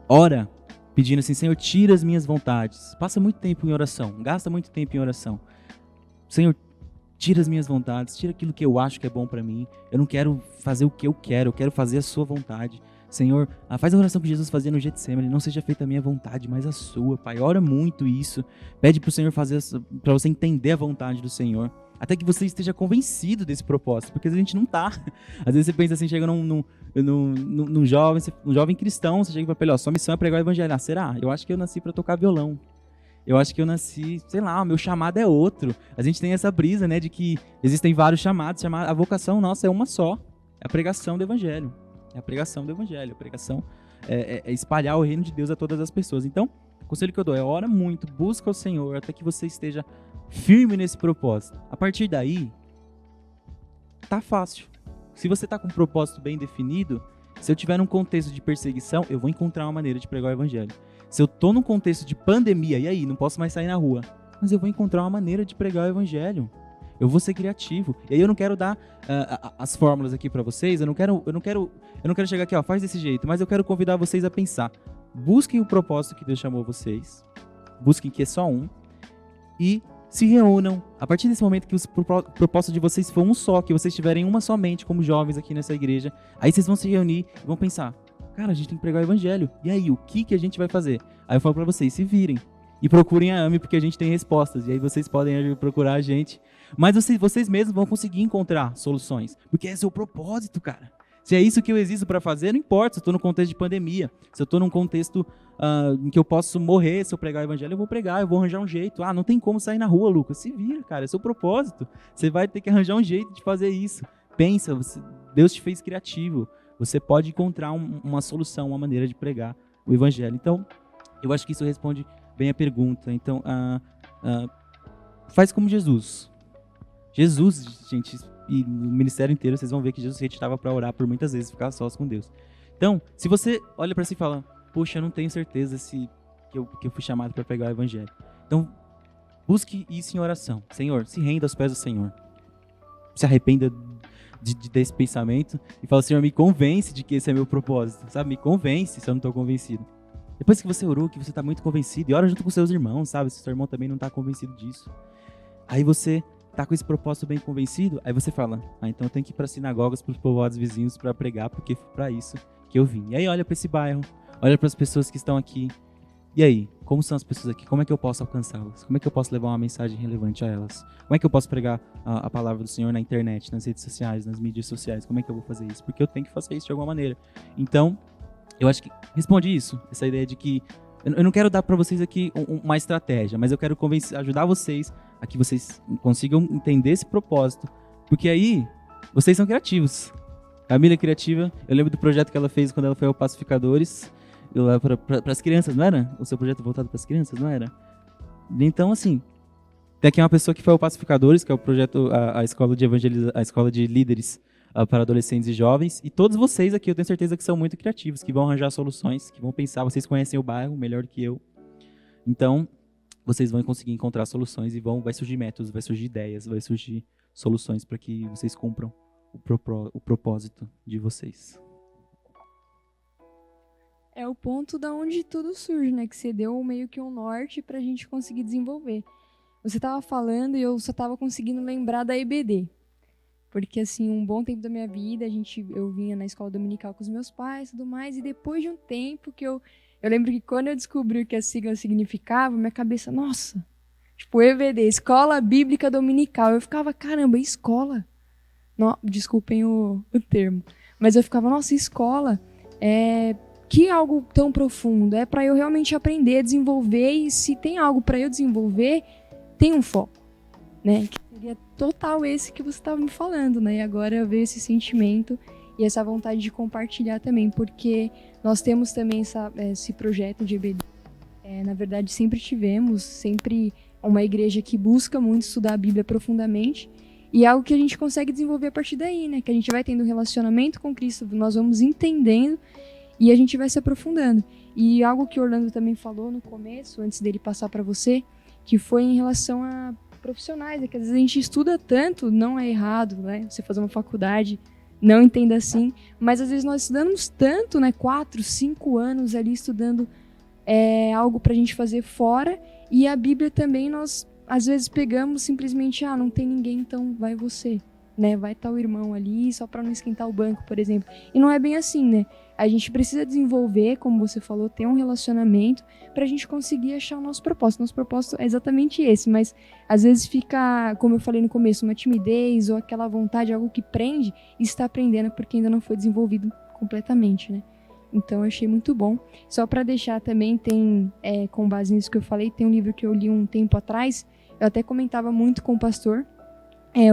Ora, pedindo assim, Senhor, tira as minhas vontades. Passa muito tempo em oração, gasta muito tempo em oração. Senhor, tira as minhas vontades, tira aquilo que eu acho que é bom para mim. Eu não quero fazer o que eu quero fazer a sua vontade. Senhor, faz a oração que Jesus fazia no Getsemane, não seja feita a minha vontade, mas a sua, Pai. Ora muito isso, pede para o Senhor fazer, para você entender a vontade do Senhor, até que você esteja convencido desse propósito, porque a gente não tá. Às vezes você pensa assim, chega num jovem cristão, você chega e fala, sua missão é pregar o evangelho. Será? Eu acho que eu nasci para tocar violão. Eu acho que eu nasci, sei lá, o meu chamado é outro. A gente tem essa brisa, né, de que existem vários chamados, a vocação nossa é uma só, é a pregação do evangelho. É a pregação do evangelho, a pregação é espalhar o reino de Deus a todas as pessoas. Então, o conselho que eu dou é ora muito, busca o Senhor até que você esteja firme nesse propósito. A partir daí, tá fácil. Se você tá com um propósito bem definido, se eu tiver num contexto de perseguição, eu vou encontrar uma maneira de pregar o evangelho. Se eu tô num contexto de pandemia, e aí, não posso mais sair na rua, mas eu vou encontrar uma maneira de pregar o evangelho. Eu vou ser criativo. E aí eu não quero dar as fórmulas aqui para vocês, eu não quero chegar aqui, ó, faz desse jeito, mas eu quero convidar vocês a pensar. Busquem o propósito que Deus chamou vocês, busquem que é só um, e se reúnam. A partir desse momento que o propósito de vocês for um só, que vocês tiverem uma só mente como jovens aqui nessa igreja, aí vocês vão se reunir e vão pensar, cara, a gente tem que pregar o evangelho. E aí, o que a gente vai fazer? Aí eu falo para vocês, se virem e procurem a AME, porque a gente tem respostas. E aí vocês podem procurar a gente. Mas vocês mesmos vão conseguir encontrar soluções. Porque esse é o propósito, cara. Se é isso que eu existo para fazer, não importa. Se eu estou num contexto de pandemia, se eu estou num contexto em que eu posso morrer, se eu pregar o evangelho, eu vou pregar, eu vou arranjar um jeito. Não tem como sair na rua, Lucas. Se vira, cara, é seu propósito. Você vai ter que arranjar um jeito de fazer isso. Pensa, Deus te fez criativo. Você pode encontrar uma solução, uma maneira de pregar o evangelho. Então, eu acho que isso responde bem a pergunta. Então, faz como Jesus. Jesus, gente, e no ministério inteiro, vocês vão ver que Jesus retirava para orar por muitas vezes, ficar sós com Deus. Então, se você olha para si e fala, poxa, eu não tenho certeza que eu fui chamado para pregar o evangelho. Então, busque isso em oração. Senhor, se renda aos pés do Senhor. Se arrependa desse pensamento e fala, Senhor, me convence de que esse é meu propósito, sabe? Me convence se eu não estou convencido. Depois que você orou, que você está muito convencido, e ora junto com seus irmãos, sabe? Se seu irmão também não está convencido disso. Aí você está com esse propósito bem convencido, aí você fala, então eu tenho que ir para as sinagogas, para os povoados vizinhos para pregar, porque foi para isso que eu vim. E aí olha para esse bairro, olha para as pessoas que estão aqui. E aí, como são as pessoas aqui? Como é que eu posso alcançá-las? Como é que eu posso levar uma mensagem relevante a elas? Como é que eu posso pregar a palavra do Senhor na internet, nas redes sociais, nas mídias sociais? Como é que eu vou fazer isso? Porque eu tenho que fazer isso de alguma maneira. Então, eu acho que responde isso, essa ideia de que eu não quero dar para vocês aqui uma estratégia, mas eu quero ajudar vocês a que vocês consigam entender esse propósito, porque aí vocês são criativos. Família criativa, eu lembro do projeto que ela fez quando ela foi ao Pacificadores, para as crianças, não era? O seu projeto voltado para as crianças, não era? Então, assim, tem aqui uma pessoa que foi ao Pacificadores, que é o projeto, a escola de a escola de líderes para adolescentes e jovens, e todos vocês aqui, eu tenho certeza que são muito criativos, que vão arranjar soluções, que vão pensar, vocês conhecem o bairro melhor do que eu, então vocês vão conseguir encontrar soluções e vai surgir métodos, vai surgir ideias, vai surgir soluções para que vocês cumpram o propósito de vocês.
É o ponto da onde tudo surge, né? Que você deu meio que um norte pra gente conseguir desenvolver. Você tava falando e eu só tava conseguindo lembrar da EBD. Porque, assim, um bom tempo da minha vida, eu vinha na escola dominical com os meus pais e tudo mais, e depois de um tempo que eu lembro que quando eu descobri o que a sigla significava, minha cabeça, nossa, tipo, EBD, Escola Bíblica Dominical. Eu ficava, caramba, escola? Não, desculpem o termo. Mas eu ficava, nossa, escola, que algo tão profundo, é para eu realmente aprender, desenvolver, e se tem algo para eu desenvolver, tem um foco, né? Que seria total esse que você estava me falando, né? E agora eu vejo esse sentimento e essa vontade de compartilhar também, porque nós temos também esse projeto de EBD. Na verdade, sempre tivemos, sempre uma igreja que busca muito estudar a Bíblia profundamente, e é algo que a gente consegue desenvolver a partir daí, né? Que a gente vai tendo um relacionamento com Cristo, nós vamos entendendo e a gente vai se aprofundando. E algo que o Orlando também falou no começo, antes dele passar para você, que foi em relação a profissionais, que às vezes a gente estuda tanto, não é errado, né? Você fazer uma faculdade, não entenda assim, mas às vezes nós estudamos tanto, né? 4, 5 anos ali estudando algo pra gente fazer fora, e a Bíblia também nós às vezes pegamos simplesmente, não tem ninguém, então vai você, né? Vai estar o irmão ali só para não esquentar o banco, por exemplo. E não é bem assim, né? A gente precisa desenvolver, como você falou, ter um relacionamento para a gente conseguir achar o nosso propósito. Nosso propósito é exatamente esse, mas às vezes fica, como eu falei no começo, uma timidez ou aquela vontade, algo que prende, e está aprendendo porque ainda não foi desenvolvido completamente, né? Então eu achei muito bom. Só para deixar também, tem, com base nisso que eu falei, tem um livro que eu li um tempo atrás, eu até comentava muito com o pastor.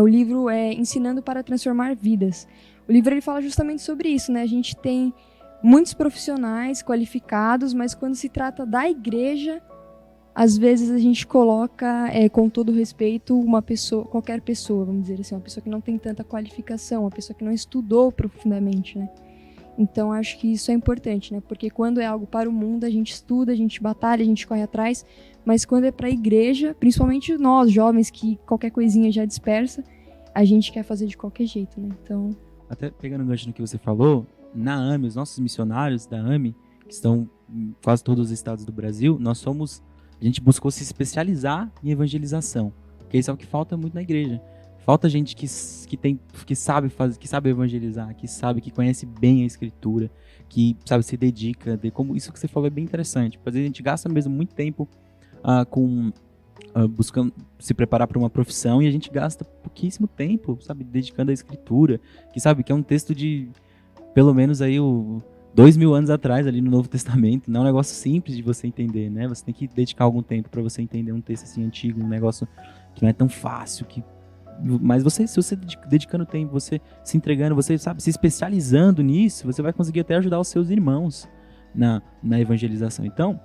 O livro é Ensinando para Transformar Vidas. O livro ele fala justamente sobre isso, né? A gente tem muitos profissionais qualificados, mas quando se trata da igreja, às vezes a gente coloca, com todo respeito, uma pessoa, qualquer pessoa, vamos dizer assim, uma pessoa que não tem tanta qualificação, uma pessoa que não estudou profundamente, né? Então, acho que isso é importante, né? Porque quando é algo para o mundo, a gente estuda, a gente batalha, a gente corre atrás. Mas quando é para a igreja, principalmente nós, jovens, que qualquer coisinha já dispersa, a gente quer fazer de qualquer jeito, né? Então...
Até pegando o gancho no que você falou, na AME, os nossos missionários da AME, que estão em quase todos os estados do Brasil, a gente buscou se especializar em evangelização. Porque isso é o que falta muito na igreja. Falta gente que sabe evangelizar, que conhece bem a escritura, que sabe, se dedica, como isso que você falou é bem interessante. Às vezes a gente gasta mesmo muito tempo buscando se preparar para uma profissão e a gente gasta pouquíssimo tempo, sabe, dedicando à escritura, que é um texto de pelo menos aí 2000 anos atrás ali no Novo Testamento. Não é um negócio simples de você entender, né? Você tem que dedicar algum tempo para você entender um texto assim antigo, um negócio que não é tão fácil, mas se você dedicando tempo, você se entregando, você sabe, se especializando nisso, você vai conseguir até ajudar os seus irmãos na evangelização. Então,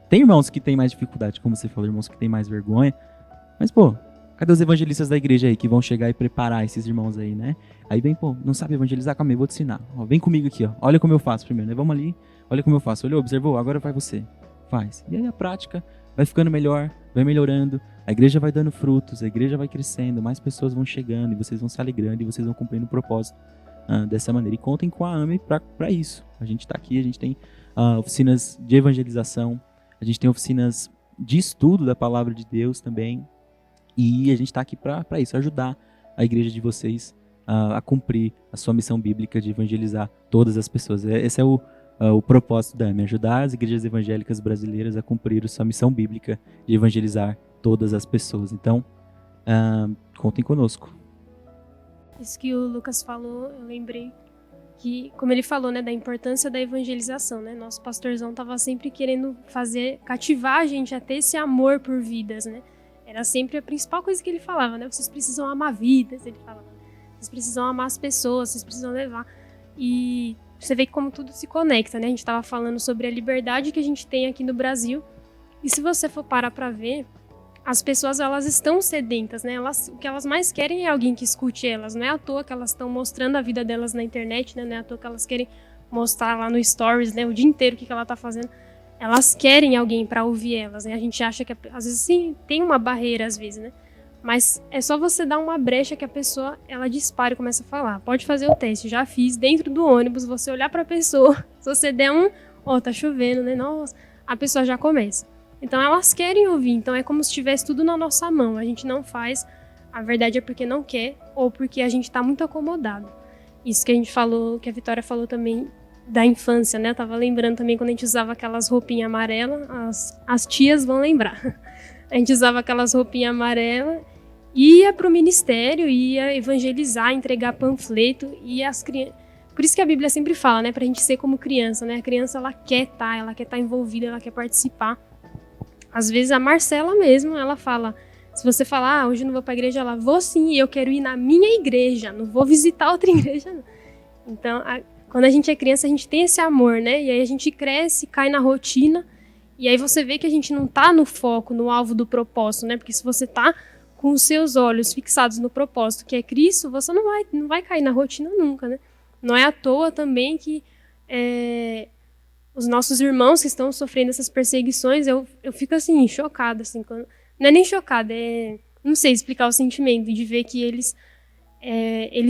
tem irmãos que têm mais dificuldade, como você falou, irmãos que têm mais vergonha, mas cadê os evangelistas da igreja aí que vão chegar e preparar esses irmãos aí, né? Aí vem, não sabe evangelizar? Calma aí, vou te ensinar. Vem comigo aqui, olha como eu faço primeiro, né? Vamos ali, olha como eu faço. Olhou, observou? Agora vai você. Faz. E aí a prática vai ficando melhor, vai melhorando, a igreja vai dando frutos, a igreja vai crescendo, mais pessoas vão chegando e vocês vão se alegrando e vocês vão cumprindo o propósito dessa maneira. E contem com a AME para isso. A gente está aqui, a gente tem oficinas de evangelização, a gente tem oficinas de estudo da palavra de Deus também, e a gente está aqui para isso, ajudar a igreja de vocês a cumprir a sua missão bíblica de evangelizar todas as pessoas. Esse é o propósito da AME, ajudar as igrejas evangélicas brasileiras a cumprir a sua missão bíblica de evangelizar todas as pessoas. Então, contem conosco.
Isso que o Lucas falou, eu lembrei que, como ele falou, né, da importância da evangelização, né? Nosso pastorzão estava sempre querendo cativar a gente a ter esse amor por vidas, né? Era sempre a principal coisa que ele falava, né? Vocês precisam amar vidas, ele falava. Vocês precisam amar as pessoas, vocês precisam levar. E você vê como tudo se conecta, né? A gente estava falando sobre a liberdade que a gente tem aqui no Brasil. E se você for parar para ver, as pessoas, elas estão sedentas, né? O que elas mais querem é alguém que escute elas. Não é à toa que elas estão mostrando a vida delas na internet, né? Não é à toa que elas querem mostrar lá no Stories, né? O dia inteiro o que ela tá fazendo. Elas querem alguém para ouvir elas, né? A gente acha que, às vezes, sim, tem uma barreira, às vezes, né? Mas é só você dar uma brecha que a pessoa, ela dispara e começa a falar. Pode fazer o teste, já fiz, dentro do ônibus, você olhar pra pessoa, se você der tá chovendo, né? Nossa, a pessoa já começa. Então elas querem ouvir, então é como se tivesse tudo na nossa mão. A gente não faz, a verdade é porque não quer ou porque a gente tá muito acomodado. Isso que a gente falou, que a Vitória falou também da infância, né? Eu tava lembrando também quando a gente usava aquelas roupinhas amarelas, as tias vão lembrar. A gente usava aquelas roupinhas amarelas, ia pro ministério, ia evangelizar, entregar panfleto, e as crianças... Por isso que a Bíblia sempre fala, né? Pra gente ser como criança, né? A criança, ela quer estar envolvida, ela quer participar. Às vezes a Marcela mesmo, ela fala, se você falar, hoje eu não vou pra igreja, ela, vou sim, eu quero ir na minha igreja, não vou visitar outra igreja, não. Então, quando a gente é criança, a gente tem esse amor, né? E aí a gente cresce, cai na rotina, e aí você vê que a gente não tá no foco, no alvo do propósito, né? Porque se você tá com os seus olhos fixados no propósito, que é Cristo, você não vai cair na rotina nunca, né? Não é à toa também que os nossos irmãos que estão sofrendo essas perseguições, eu fico assim, chocada, assim, não é nem chocada, não sei explicar o sentimento de ver que eles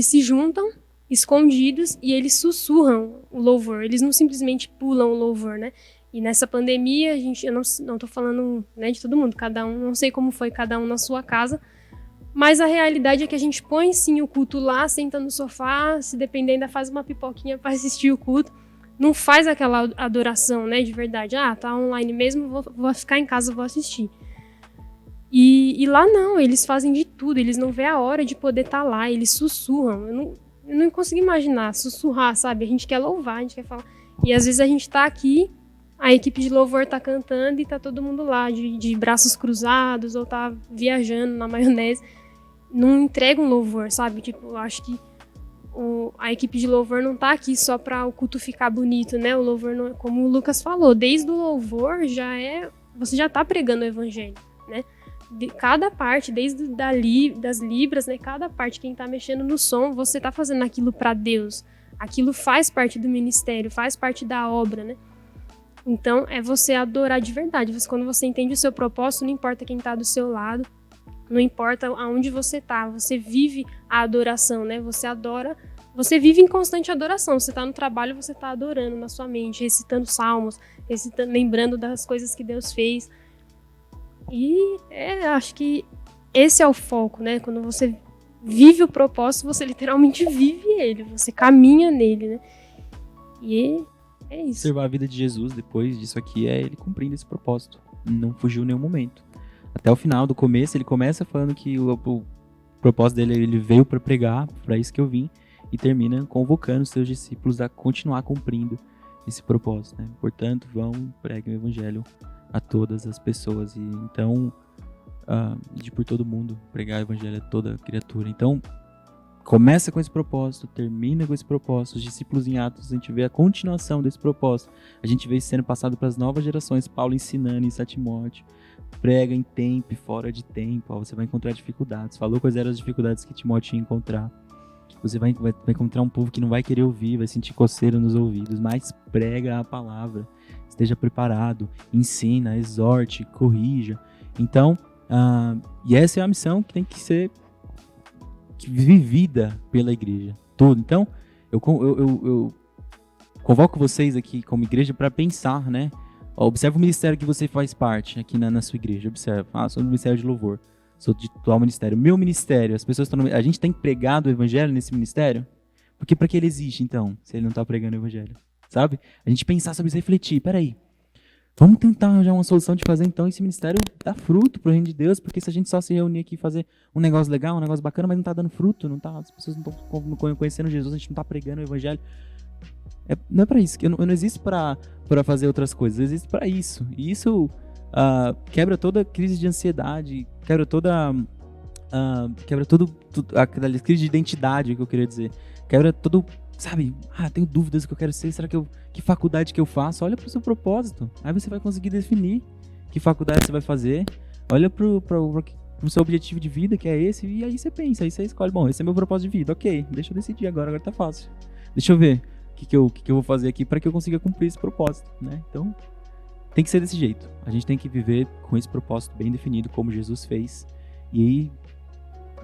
se juntam escondidos e eles sussurram o louvor, eles não simplesmente pulam o louvor, né? E nessa pandemia, eu não tô falando, né, de todo mundo, cada um, não sei como foi cada um na sua casa, mas a realidade é que a gente põe sim o culto lá, senta no sofá, se depender ainda faz uma pipoquinha para assistir o culto, não faz aquela adoração, né, de verdade. Tá online mesmo, vou ficar em casa, vou assistir. E lá não, eles fazem de tudo, eles não veem a hora de poder estar lá, eles sussurram. Eu não consigo imaginar, sussurrar, sabe? A gente quer louvar, a gente quer falar. E às vezes a gente tá aqui, a equipe de louvor tá cantando e tá todo mundo lá, de braços cruzados, ou tá viajando na maionese. Não entrega um louvor, sabe? Tipo, eu acho que a equipe de louvor não tá aqui só para o culto ficar bonito, né? O louvor, não, como o Lucas falou, desde o louvor você já tá pregando o evangelho, né? De cada parte, desde das libras, né? Cada parte, quem tá mexendo no som, você tá fazendo aquilo para Deus. aquilo faz parte do ministério, faz parte da obra, né? Então, é você adorar de verdade. Quando você entende o seu propósito, não importa quem está do seu lado, não importa aonde você está, você vive a adoração, né? Você adora, você vive em constante adoração. Você está no trabalho, você está adorando na sua mente, recitando salmos, lembrando das coisas que Deus fez. E acho que esse é o foco, né? Quando você vive o propósito, você literalmente vive ele, você caminha nele, né? E é isso.
Observar a vida de Jesus depois disso aqui é ele cumprindo esse propósito. Não fugiu em nenhum momento. Até o final, do começo, ele começa falando que o propósito dele, ele veio para pregar, para isso que eu vim, e termina convocando os seus discípulos a continuar cumprindo esse propósito, né? Portanto, vão, preguem o evangelho a todas as pessoas. E então, de por todo mundo, pregar o evangelho a toda criatura. Então, começa com esse propósito, termina com esse propósito. Os discípulos em Atos, a gente vê a continuação desse propósito. A gente vê isso sendo passado para as novas gerações. Paulo ensinando isso a Timóteo. Prega em tempo e fora de tempo. Você vai encontrar dificuldades. Falou quais eram as dificuldades que Timóteo ia encontrar. Você vai encontrar um povo que não vai querer ouvir, vai sentir coceira nos ouvidos. Mas prega a palavra. Esteja preparado. Ensina, exorte, corrija. Então, e essa é a missão que tem que ser vivida pela igreja toda. Então, eu convoco vocês aqui como igreja para pensar, né? Observa o ministério que você faz parte aqui na sua igreja. Observa. Sou do ministério de louvor. Sou de tal ministério. Meu ministério, as pessoas estão a gente tem pregado o evangelho nesse ministério? Porque para que ele existe, então, se ele não está pregando o evangelho? Sabe? A gente pensar sobre isso, refletir. Peraí. Vamos tentar arranjar uma solução de fazer, então, esse ministério dar fruto pro reino de Deus, porque se a gente só se reunir aqui e fazer um negócio legal, um negócio bacana, mas não tá dando fruto, as pessoas não estão conhecendo Jesus, a gente não tá pregando o evangelho. Não é pra isso, eu não existo pra fazer outras coisas, eu existo pra isso. E isso quebra toda a crise de ansiedade, quebra toda aquela crise de identidade que eu queria dizer. Quebra todo... Sabe, tenho dúvidas do que eu quero ser, será que faculdade que eu faço? Olha pro seu propósito, aí você vai conseguir definir que faculdade você vai fazer, olha pro seu objetivo de vida, que é esse, e aí você pensa, aí você escolhe, bom, esse é meu propósito de vida, ok, deixa eu decidir agora tá fácil, deixa eu ver o que eu vou fazer aqui para que eu consiga cumprir esse propósito, né? Então, tem que ser desse jeito, a gente tem que viver com esse propósito bem definido, como Jesus fez, e aí,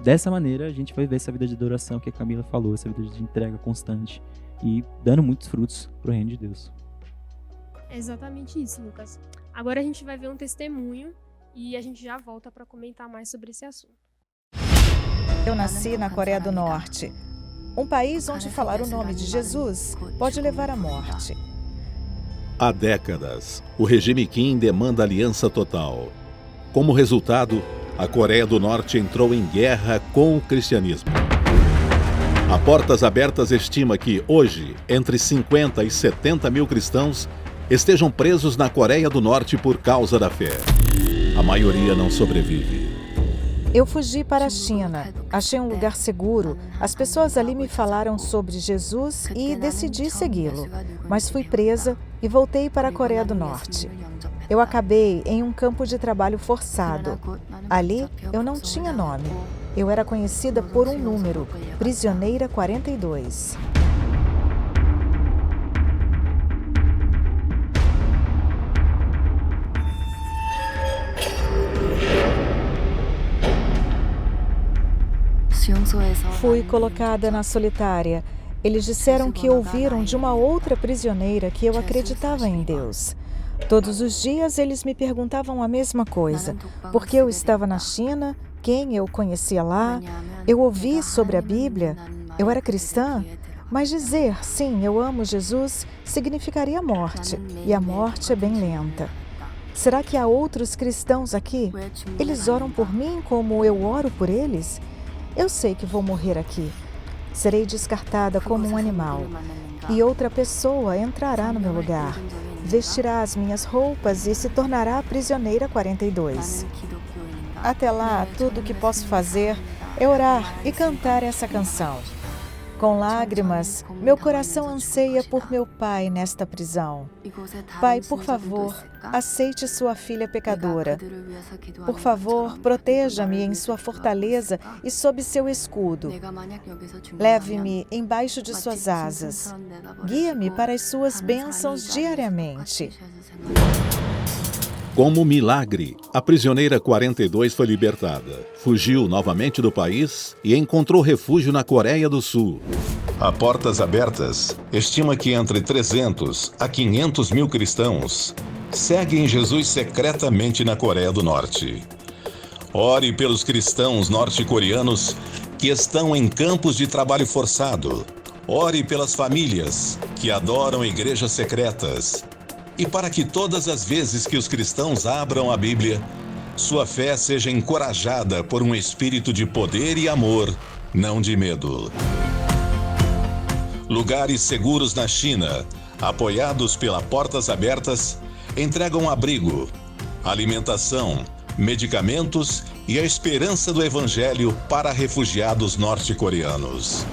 dessa maneira, a gente vai ver essa vida de adoração que a Camila falou, essa vida de entrega constante e dando muitos frutos pro reino de Deus.
É exatamente isso, Lucas. Agora a gente vai ver um testemunho e a gente já volta para comentar mais sobre esse assunto.
Eu nasci na Coreia do Norte, um país onde falar o nome de Jesus pode levar à morte.
Há décadas, o regime Kim demanda aliança total. Como resultado, a Coreia do Norte entrou em guerra com o cristianismo. A Portas Abertas estima que, hoje, entre 50 e 70 mil cristãos estejam presos na Coreia do Norte por causa da fé. A maioria não sobrevive.
Eu fugi para a China, achei um lugar seguro, as pessoas ali me falaram sobre Jesus e decidi segui-lo. Mas fui presa e voltei para a Coreia do Norte. Eu acabei em um campo de trabalho forçado. Ali, eu não tinha nome. Eu era conhecida por um número, Prisioneira 42. Fui colocada na solitária. Eles disseram que ouviram de uma outra prisioneira que eu acreditava em Deus. Todos os dias eles me perguntavam a mesma coisa. Por que eu estava na China? Quem eu conhecia lá? Eu ouvi sobre a Bíblia? Eu era cristã? Mas dizer, sim, eu amo Jesus, significaria morte. E a morte é bem lenta. Será que há outros cristãos aqui? Eles oram por mim como eu oro por eles? Eu sei que vou morrer aqui. Serei descartada como um animal. E outra pessoa entrará no meu lugar. Vestirá as minhas roupas e se tornará a Prisioneira 42. Até lá, tudo o que posso fazer é orar e cantar essa canção. Com lágrimas, meu coração anseia por meu pai nesta prisão. Pai, por favor, aceite sua filha pecadora. Por favor, proteja-me em sua fortaleza e sob seu escudo. Leve-me embaixo de suas asas. Guia-me para as suas bênçãos diariamente.
Como milagre, a prisioneira 42 foi libertada, fugiu novamente do país e encontrou refúgio na Coreia do Sul. A Portas Abertas estima que entre 300 a 500 mil cristãos seguem Jesus secretamente na Coreia do Norte. Ore pelos cristãos norte-coreanos que estão em campos de trabalho forçado. Ore pelas famílias que adoram igrejas secretas. E para que todas as vezes que os cristãos abram a Bíblia, sua fé seja encorajada por um espírito de poder e amor, não de medo. Lugares seguros na China, apoiados pela Portas Abertas, entregam abrigo, alimentação, medicamentos e a esperança do Evangelho para refugiados norte-coreanos.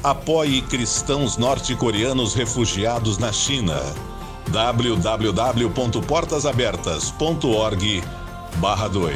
Apoie cristãos norte-coreanos refugiados na China. www.portasabertas.org/2.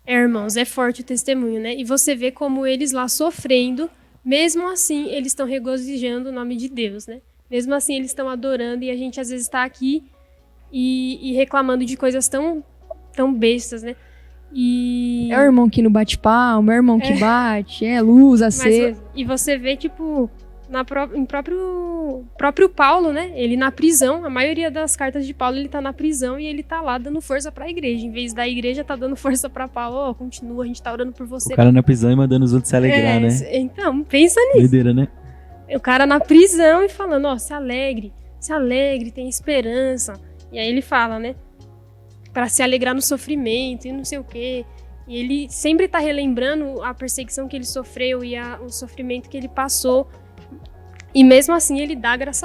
Irmãos, é forte o testemunho, né? E você vê como eles lá sofrendo, mesmo assim eles estão regozijando o nome de Deus, né? Mesmo assim eles estão adorando, e a gente às vezes está aqui e reclamando de coisas tão bestas, né? E...
É o irmão que não bate palma, é o irmão que bate, é luz acesa.
E você vê, tipo, em próprio Paulo, né? Ele na prisão, a maioria das cartas de Paulo, ele tá na prisão e ele tá lá dando força pra igreja. Em vez da igreja tá dando força pra Paulo, continua, a gente tá orando por você.
O cara na prisão e mandando os outros se alegrar, né?
Então, pensa nisso.
Doideira, né?
O cara na prisão e falando, se alegre, tem esperança. E aí ele fala, né? Pra se alegrar no sofrimento e não sei o quê. E ele sempre tá relembrando a perseguição que ele sofreu e o sofrimento que ele passou. E mesmo assim ele dá graças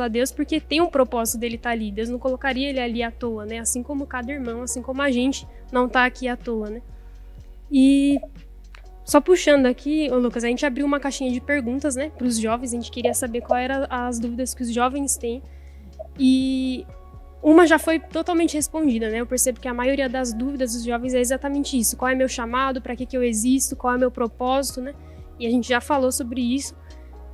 a Deus, porque tem um propósito dele estar ali. Deus não colocaria ele ali à toa, né? Assim como cada irmão, assim como a gente não tá aqui à toa, né? E só puxando aqui, Lucas, a gente abriu uma caixinha de perguntas, né, pros jovens. A gente queria saber quais eram as dúvidas que os jovens têm. E uma já foi totalmente respondida, né? Eu percebo que a maioria das dúvidas dos jovens é exatamente isso. Qual é meu chamado? Para que eu existo? Qual é meu propósito, né? E a gente já falou sobre isso.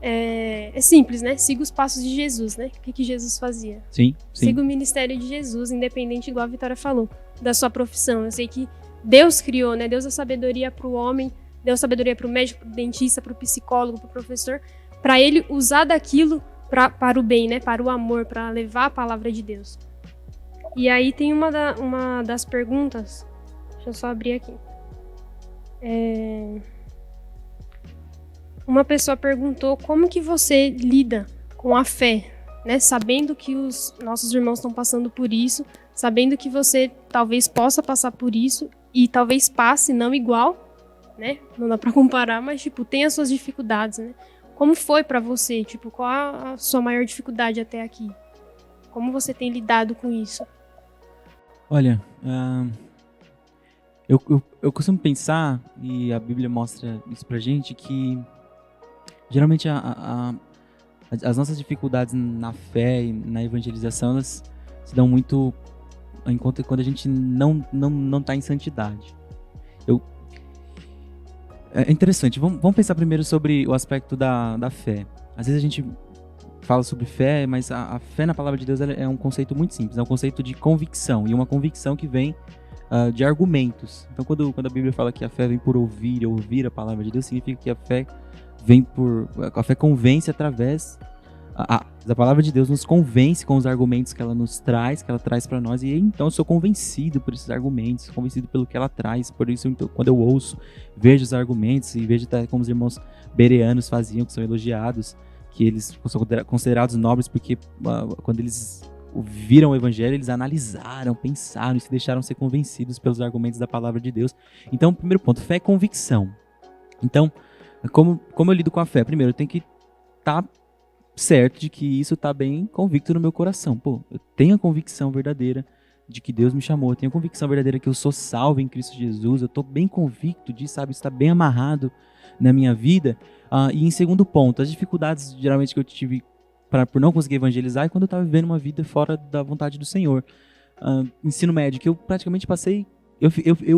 É simples, né? Siga os passos de Jesus, né? O que Jesus fazia?
Sim.
Siga o ministério de Jesus, independente, igual a Vitória falou, da sua profissão. Eu sei que Deus criou, né? Deus deu sabedoria para o homem, deu sabedoria para o médico, para o dentista, para o psicólogo, para o professor, para ele usar daquilo para o bem, né? Para o amor, para levar a palavra de Deus. E aí tem uma das perguntas, deixa eu só abrir aqui. Uma pessoa perguntou como que você lida com a fé, né? Sabendo que os nossos irmãos estão passando por isso, sabendo que você talvez possa passar por isso e talvez passe, não igual, né? Não dá pra comparar, mas tipo, tem as suas dificuldades, né? Como foi pra você? Tipo, qual a sua maior dificuldade até aqui? Como você tem lidado com isso?
Olha, eu costumo pensar, e a Bíblia mostra isso pra gente, que geralmente as nossas dificuldades na fé e na evangelização, elas se dão muito enquanto quando a gente não tá em santidade. É interessante, vamos pensar primeiro sobre o aspecto da fé. Às vezes a gente fala sobre fé, mas a fé na palavra de Deus é um conceito muito simples, é um conceito de convicção, e uma convicção que vem de argumentos. Então quando a Bíblia fala que a fé vem por ouvir a palavra de Deus, significa que a fé convence através da palavra de Deus, nos convence com os argumentos que ela nos traz, que ela traz para nós, e então eu sou convencido por esses argumentos, convencido pelo que ela traz. Por isso, então, quando eu ouço, vejo os argumentos e vejo até como os irmãos bereanos faziam, que são elogiados, que eles são considerados nobres porque quando eles ouviram o evangelho, eles analisaram, pensaram e se deixaram ser convencidos pelos argumentos da palavra de Deus. Então, primeiro ponto, fé é convicção. Então, como eu lido com a fé? Primeiro, eu tenho que estar certo de que isso está bem convicto no meu coração. Pô, eu tenho a convicção verdadeira de que Deus me chamou, eu tenho a convicção verdadeira que eu sou salvo em Cristo Jesus, eu estou bem convicto disso, sabe? Isso está bem amarrado na minha vida. E em segundo ponto, as dificuldades geralmente que eu tive por não conseguir evangelizar é quando eu estava vivendo uma vida fora da vontade do Senhor. Ensino médio, que eu praticamente passei...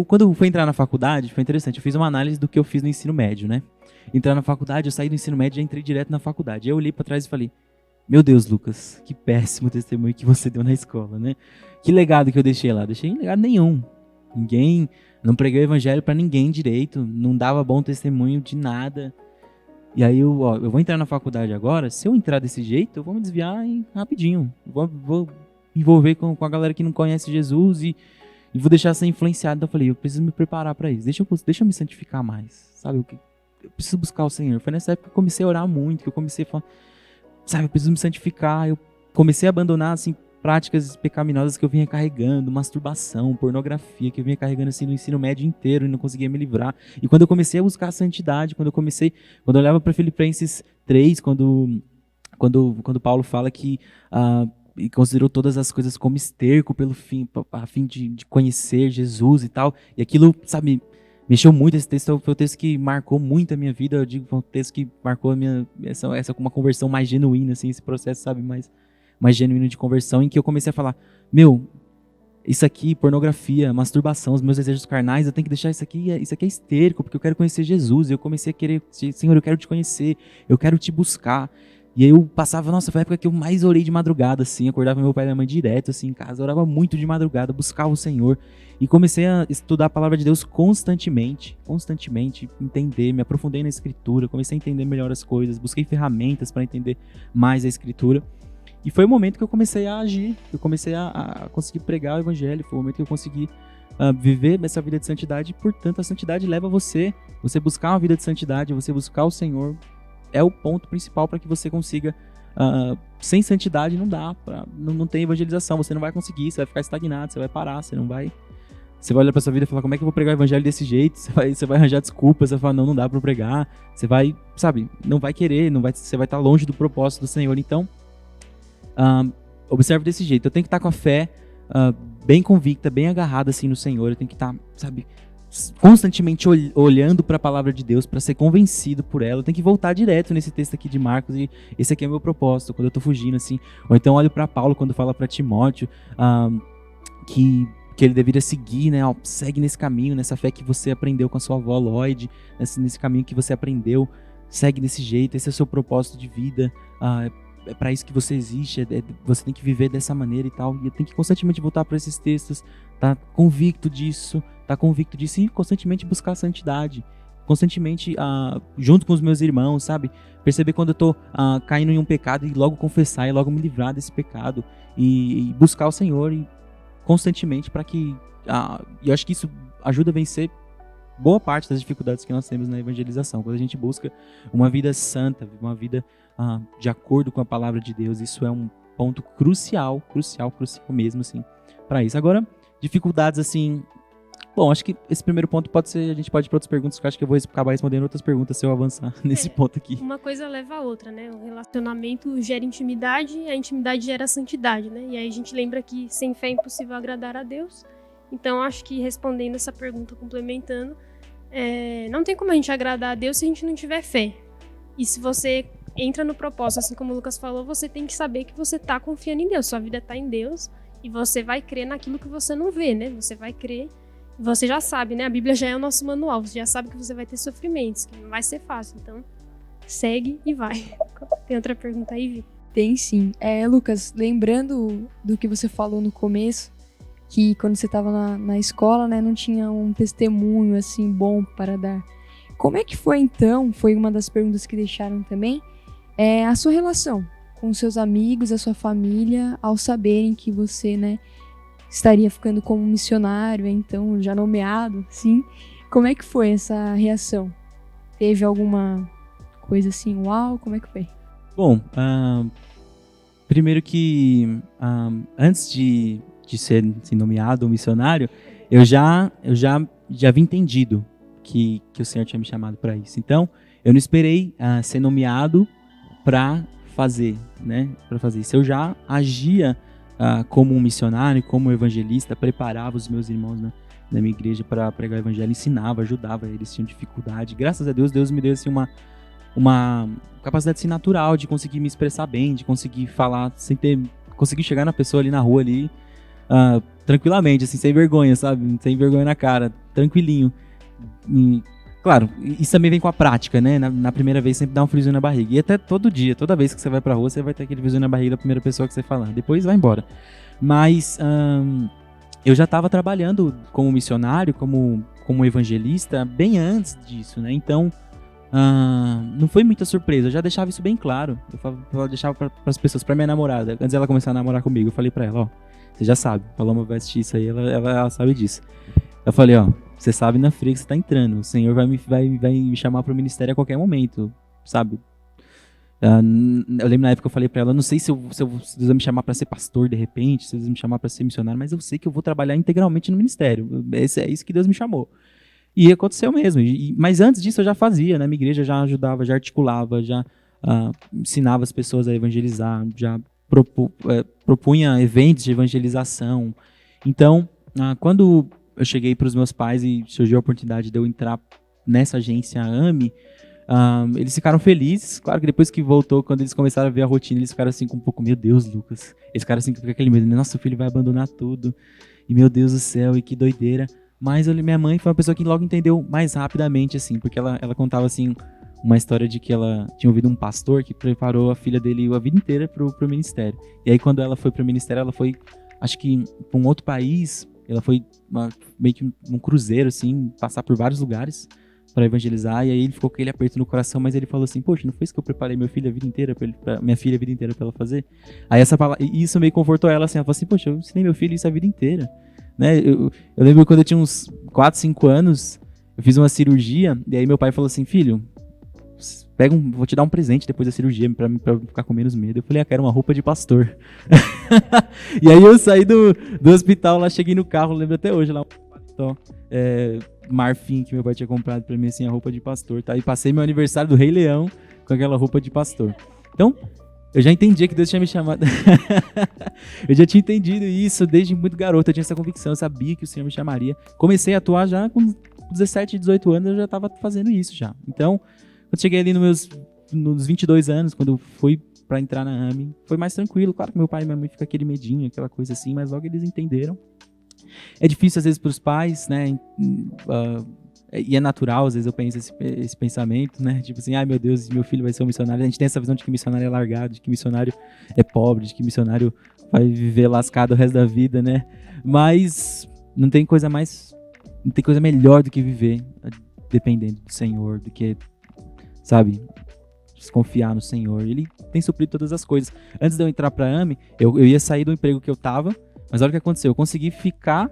quando eu fui entrar na faculdade, foi interessante, eu fiz uma análise do que eu fiz no ensino médio, né? Entrar na faculdade, eu saí do ensino médio e entrei direto na faculdade. Aí eu olhei para trás e falei, meu Deus, Lucas, que péssimo testemunho que você deu na escola, né? Que legado que eu deixei lá? Deixei legado nenhum. Não preguei o evangelho para ninguém direito, não dava bom testemunho de nada. E aí eu vou entrar na faculdade agora, se eu entrar desse jeito, eu vou me desviar rapidinho. Vou envolver com a galera que não conhece Jesus e vou deixar ser influenciado. Então eu falei, eu preciso me preparar para isso. Deixa eu me santificar mais, sabe? Eu preciso buscar o Senhor. Foi nessa época que eu comecei a orar muito, que eu comecei a falar, sabe, eu preciso me santificar. Eu comecei a abandonar, assim, práticas pecaminosas que eu vinha carregando, masturbação, pornografia, que eu vinha carregando, assim, no ensino médio inteiro e não conseguia me livrar. E quando eu comecei a buscar a santidade, quando eu olhava para Filipenses 3, quando Paulo fala que e considerou todas as coisas como esterco a fim de conhecer Jesus e tal, e aquilo, sabe, mexeu muito. Esse texto foi o texto que marcou muito a minha vida. Eu digo que foi um texto que marcou essa uma conversão mais genuína, assim, esse processo, sabe, mais genuíno de conversão, em que eu comecei a falar, isso aqui, pornografia, masturbação, os meus desejos carnais, eu tenho que deixar isso aqui é esterco, porque eu quero conhecer Jesus. Eu comecei a querer, Senhor, eu quero te conhecer, eu quero te buscar. E aí eu passava, foi a época que eu mais orei de madrugada, assim, acordava meu pai e minha mãe direto, assim, em casa, orava muito de madrugada, buscava o Senhor, e comecei a estudar a palavra de Deus constantemente, entender, me aprofundei na Escritura, comecei a entender melhor as coisas, busquei ferramentas para entender mais a Escritura, e foi o momento que eu comecei a agir, que eu comecei a conseguir pregar o Evangelho, foi o momento que eu consegui viver essa vida de santidade, e, portanto, a santidade leva você buscar uma vida de santidade, você buscar o Senhor, é o ponto principal para que você consiga. Sem santidade não dá, não tem evangelização, você não vai conseguir, você vai ficar estagnado, você vai parar, você vai olhar para sua vida e falar, como é que eu vou pregar o evangelho desse jeito? Você vai arranjar desculpas, você vai falar, não dá para pregar, você vai, não vai querer, você vai estar longe do propósito do Senhor. Então, observe desse jeito, eu tenho que estar com a fé bem convicta, bem agarrada assim no Senhor, eu tenho que estar, constantemente olhando para a palavra de Deus para ser convencido por ela. Eu tenho que voltar direto nesse texto aqui de Marcos, e esse aqui é o meu propósito quando eu tô fugindo, assim. Ou então olho para Paulo quando fala para Timóteo que ele deveria seguir, né? Segue nesse caminho, nessa fé que você aprendeu com a sua avó Lloyd, nesse caminho que você aprendeu, segue desse jeito, esse é o seu propósito de vida, é para isso que você existe, você tem que viver dessa maneira e tal. E eu tenho que constantemente voltar para esses textos, tá convicto disso e constantemente buscar a santidade, constantemente junto com os meus irmãos, sabe? Perceber quando eu tô caindo em um pecado e logo confessar e logo me livrar desse pecado e buscar o Senhor e constantemente para que... eu acho que isso ajuda a vencer boa parte das dificuldades que nós temos na evangelização. Quando a gente busca uma vida santa, uma vida de acordo com a palavra de Deus, isso é um ponto crucial mesmo, assim, para isso. Agora, dificuldades, assim... Bom, acho que esse primeiro ponto pode ser... A gente pode ir para outras perguntas, que eu acho que eu vou acabar respondendo outras perguntas se eu avançar nesse ponto aqui.
Uma coisa leva a outra, né? O relacionamento gera intimidade, a intimidade gera santidade, né? E aí a gente lembra que sem fé é impossível agradar a Deus. Então, acho que respondendo essa pergunta, complementando, não tem como a gente agradar a Deus se a gente não tiver fé. E se você entra no propósito, assim como o Lucas falou, você tem que saber que você está confiando em Deus. Sua vida está em Deus e você vai crer naquilo que você não vê, né? Você vai crer, você já sabe, né? A Bíblia já é o nosso manual, você já sabe que você vai ter sofrimentos, que não vai ser fácil. Então, segue e vai. Tem outra pergunta aí, Vi?
Tem sim. Lucas, lembrando do que você falou no começo, que quando você estava na escola, né, não tinha um testemunho assim bom para dar. Como é que foi então? Foi uma das perguntas que deixaram também. A sua relação com seus amigos, a sua família, ao saberem que você, né, estaria ficando como missionário, então já nomeado, sim. Como é que foi essa reação? Teve alguma coisa assim, uau, como é que foi?
Bom, primeiro que antes de ser assim, nomeado um missionário, eu já havia entendido que o Senhor tinha me chamado para isso. Então, eu não esperei ser nomeado para fazer, né? Para fazer isso. Eu já agia como um missionário, como um evangelista, preparava os meus irmãos na minha igreja para pregar o evangelho, ensinava, ajudava, eles tinham dificuldade. Graças a Deus, Deus me deu assim uma capacidade assim, natural de conseguir me expressar bem, de conseguir falar conseguir chegar na pessoa ali na rua ali, tranquilamente, assim, sem vergonha, sabe? Sem vergonha na cara, tranquilinho. E, claro, isso também vem com a prática, né? Na primeira vez sempre dá um friozinho na barriga. E até todo dia, toda vez que você vai pra rua, você vai ter aquele friozinho na barriga da primeira pessoa que você falar. Depois vai embora. Mas eu já estava trabalhando como missionário, como evangelista, bem antes disso, né? Então, não foi muita surpresa. Eu já deixava isso bem claro. Eu deixava para as pessoas, para minha namorada. Antes dela começar a namorar comigo, eu falei para ela, ó, você já sabe, Paloma vai assistir isso aí, ela sabe disso. Eu falei, ó, você sabe na fria que você tá entrando, o Senhor vai me chamar pro ministério a qualquer momento, sabe? Eu lembro na época que eu falei pra ela, não sei se Deus vai me chamar pra ser pastor de repente, se Deus vai me chamar pra ser missionário, mas eu sei que eu vou trabalhar integralmente no ministério, é isso que Deus me chamou. E aconteceu mesmo, mas antes disso eu já fazia, na minha igreja já ajudava, já articulava, já ensinava as pessoas a evangelizar, já propunha eventos de evangelização. Então, quando eu cheguei para os meus pais e surgiu a oportunidade de eu entrar nessa agência AME, eles ficaram felizes. Claro que depois que voltou, quando eles começaram a ver a rotina, eles ficaram assim com um pouco, meu Deus, Lucas. Eles ficaram assim com aquele medo, nosso filho vai abandonar tudo. E meu Deus do céu, e que doideira. Mas minha mãe foi uma pessoa que logo entendeu mais rapidamente, assim, porque ela contava assim uma história de que ela tinha ouvido um pastor que preparou a filha dele a vida inteira pro ministério. E aí quando ela foi pro ministério, ela foi, acho que para um outro país, ela foi meio que um cruzeiro, assim, passar por vários lugares para evangelizar, e aí ele ficou com aquele aperto no coração, mas ele falou assim, poxa, não foi isso que eu preparei minha filha a vida inteira minha filha a vida inteira pra ela fazer? Aí isso meio confortou ela, assim, ela falou assim, poxa, eu ensinei meu filho isso a vida inteira, né? Eu lembro quando eu tinha uns 4, 5 anos, eu fiz uma cirurgia, e aí meu pai falou assim, filho, vou te dar um presente depois da cirurgia pra ficar com menos medo. Eu falei, quero uma roupa de pastor. E aí eu saí do hospital lá, cheguei no carro, lembro até hoje lá, marfim que meu pai tinha comprado pra mim, assim, a roupa de pastor, tá? E passei meu aniversário do Rei Leão com aquela roupa de pastor. Então, eu já entendia que Deus tinha me chamado. Eu já tinha entendido isso desde muito garoto, eu tinha essa convicção, eu sabia que o Senhor me chamaria. Comecei a atuar já com 17, 18 anos, eu já tava fazendo isso já. Então, quando cheguei ali nos 22 anos, quando eu fui pra entrar na AME, foi mais tranquilo. Claro que meu pai e minha mãe ficam aquele medinho, aquela coisa assim, mas logo eles entenderam. É difícil às vezes pros pais, né? E é natural, às vezes eu penso esse pensamento, né? Tipo assim, ai meu Deus, meu filho vai ser um missionário. A gente tem essa visão de que missionário é largado, de que missionário é pobre, de que missionário vai viver lascado o resto da vida, né? Mas não tem coisa melhor do que viver dependendo do Senhor, do que, sabe, confiar no Senhor. Ele tem suprido todas as coisas. Antes de eu entrar pra AME, eu ia sair do emprego que eu tava, mas olha o que aconteceu. Eu consegui ficar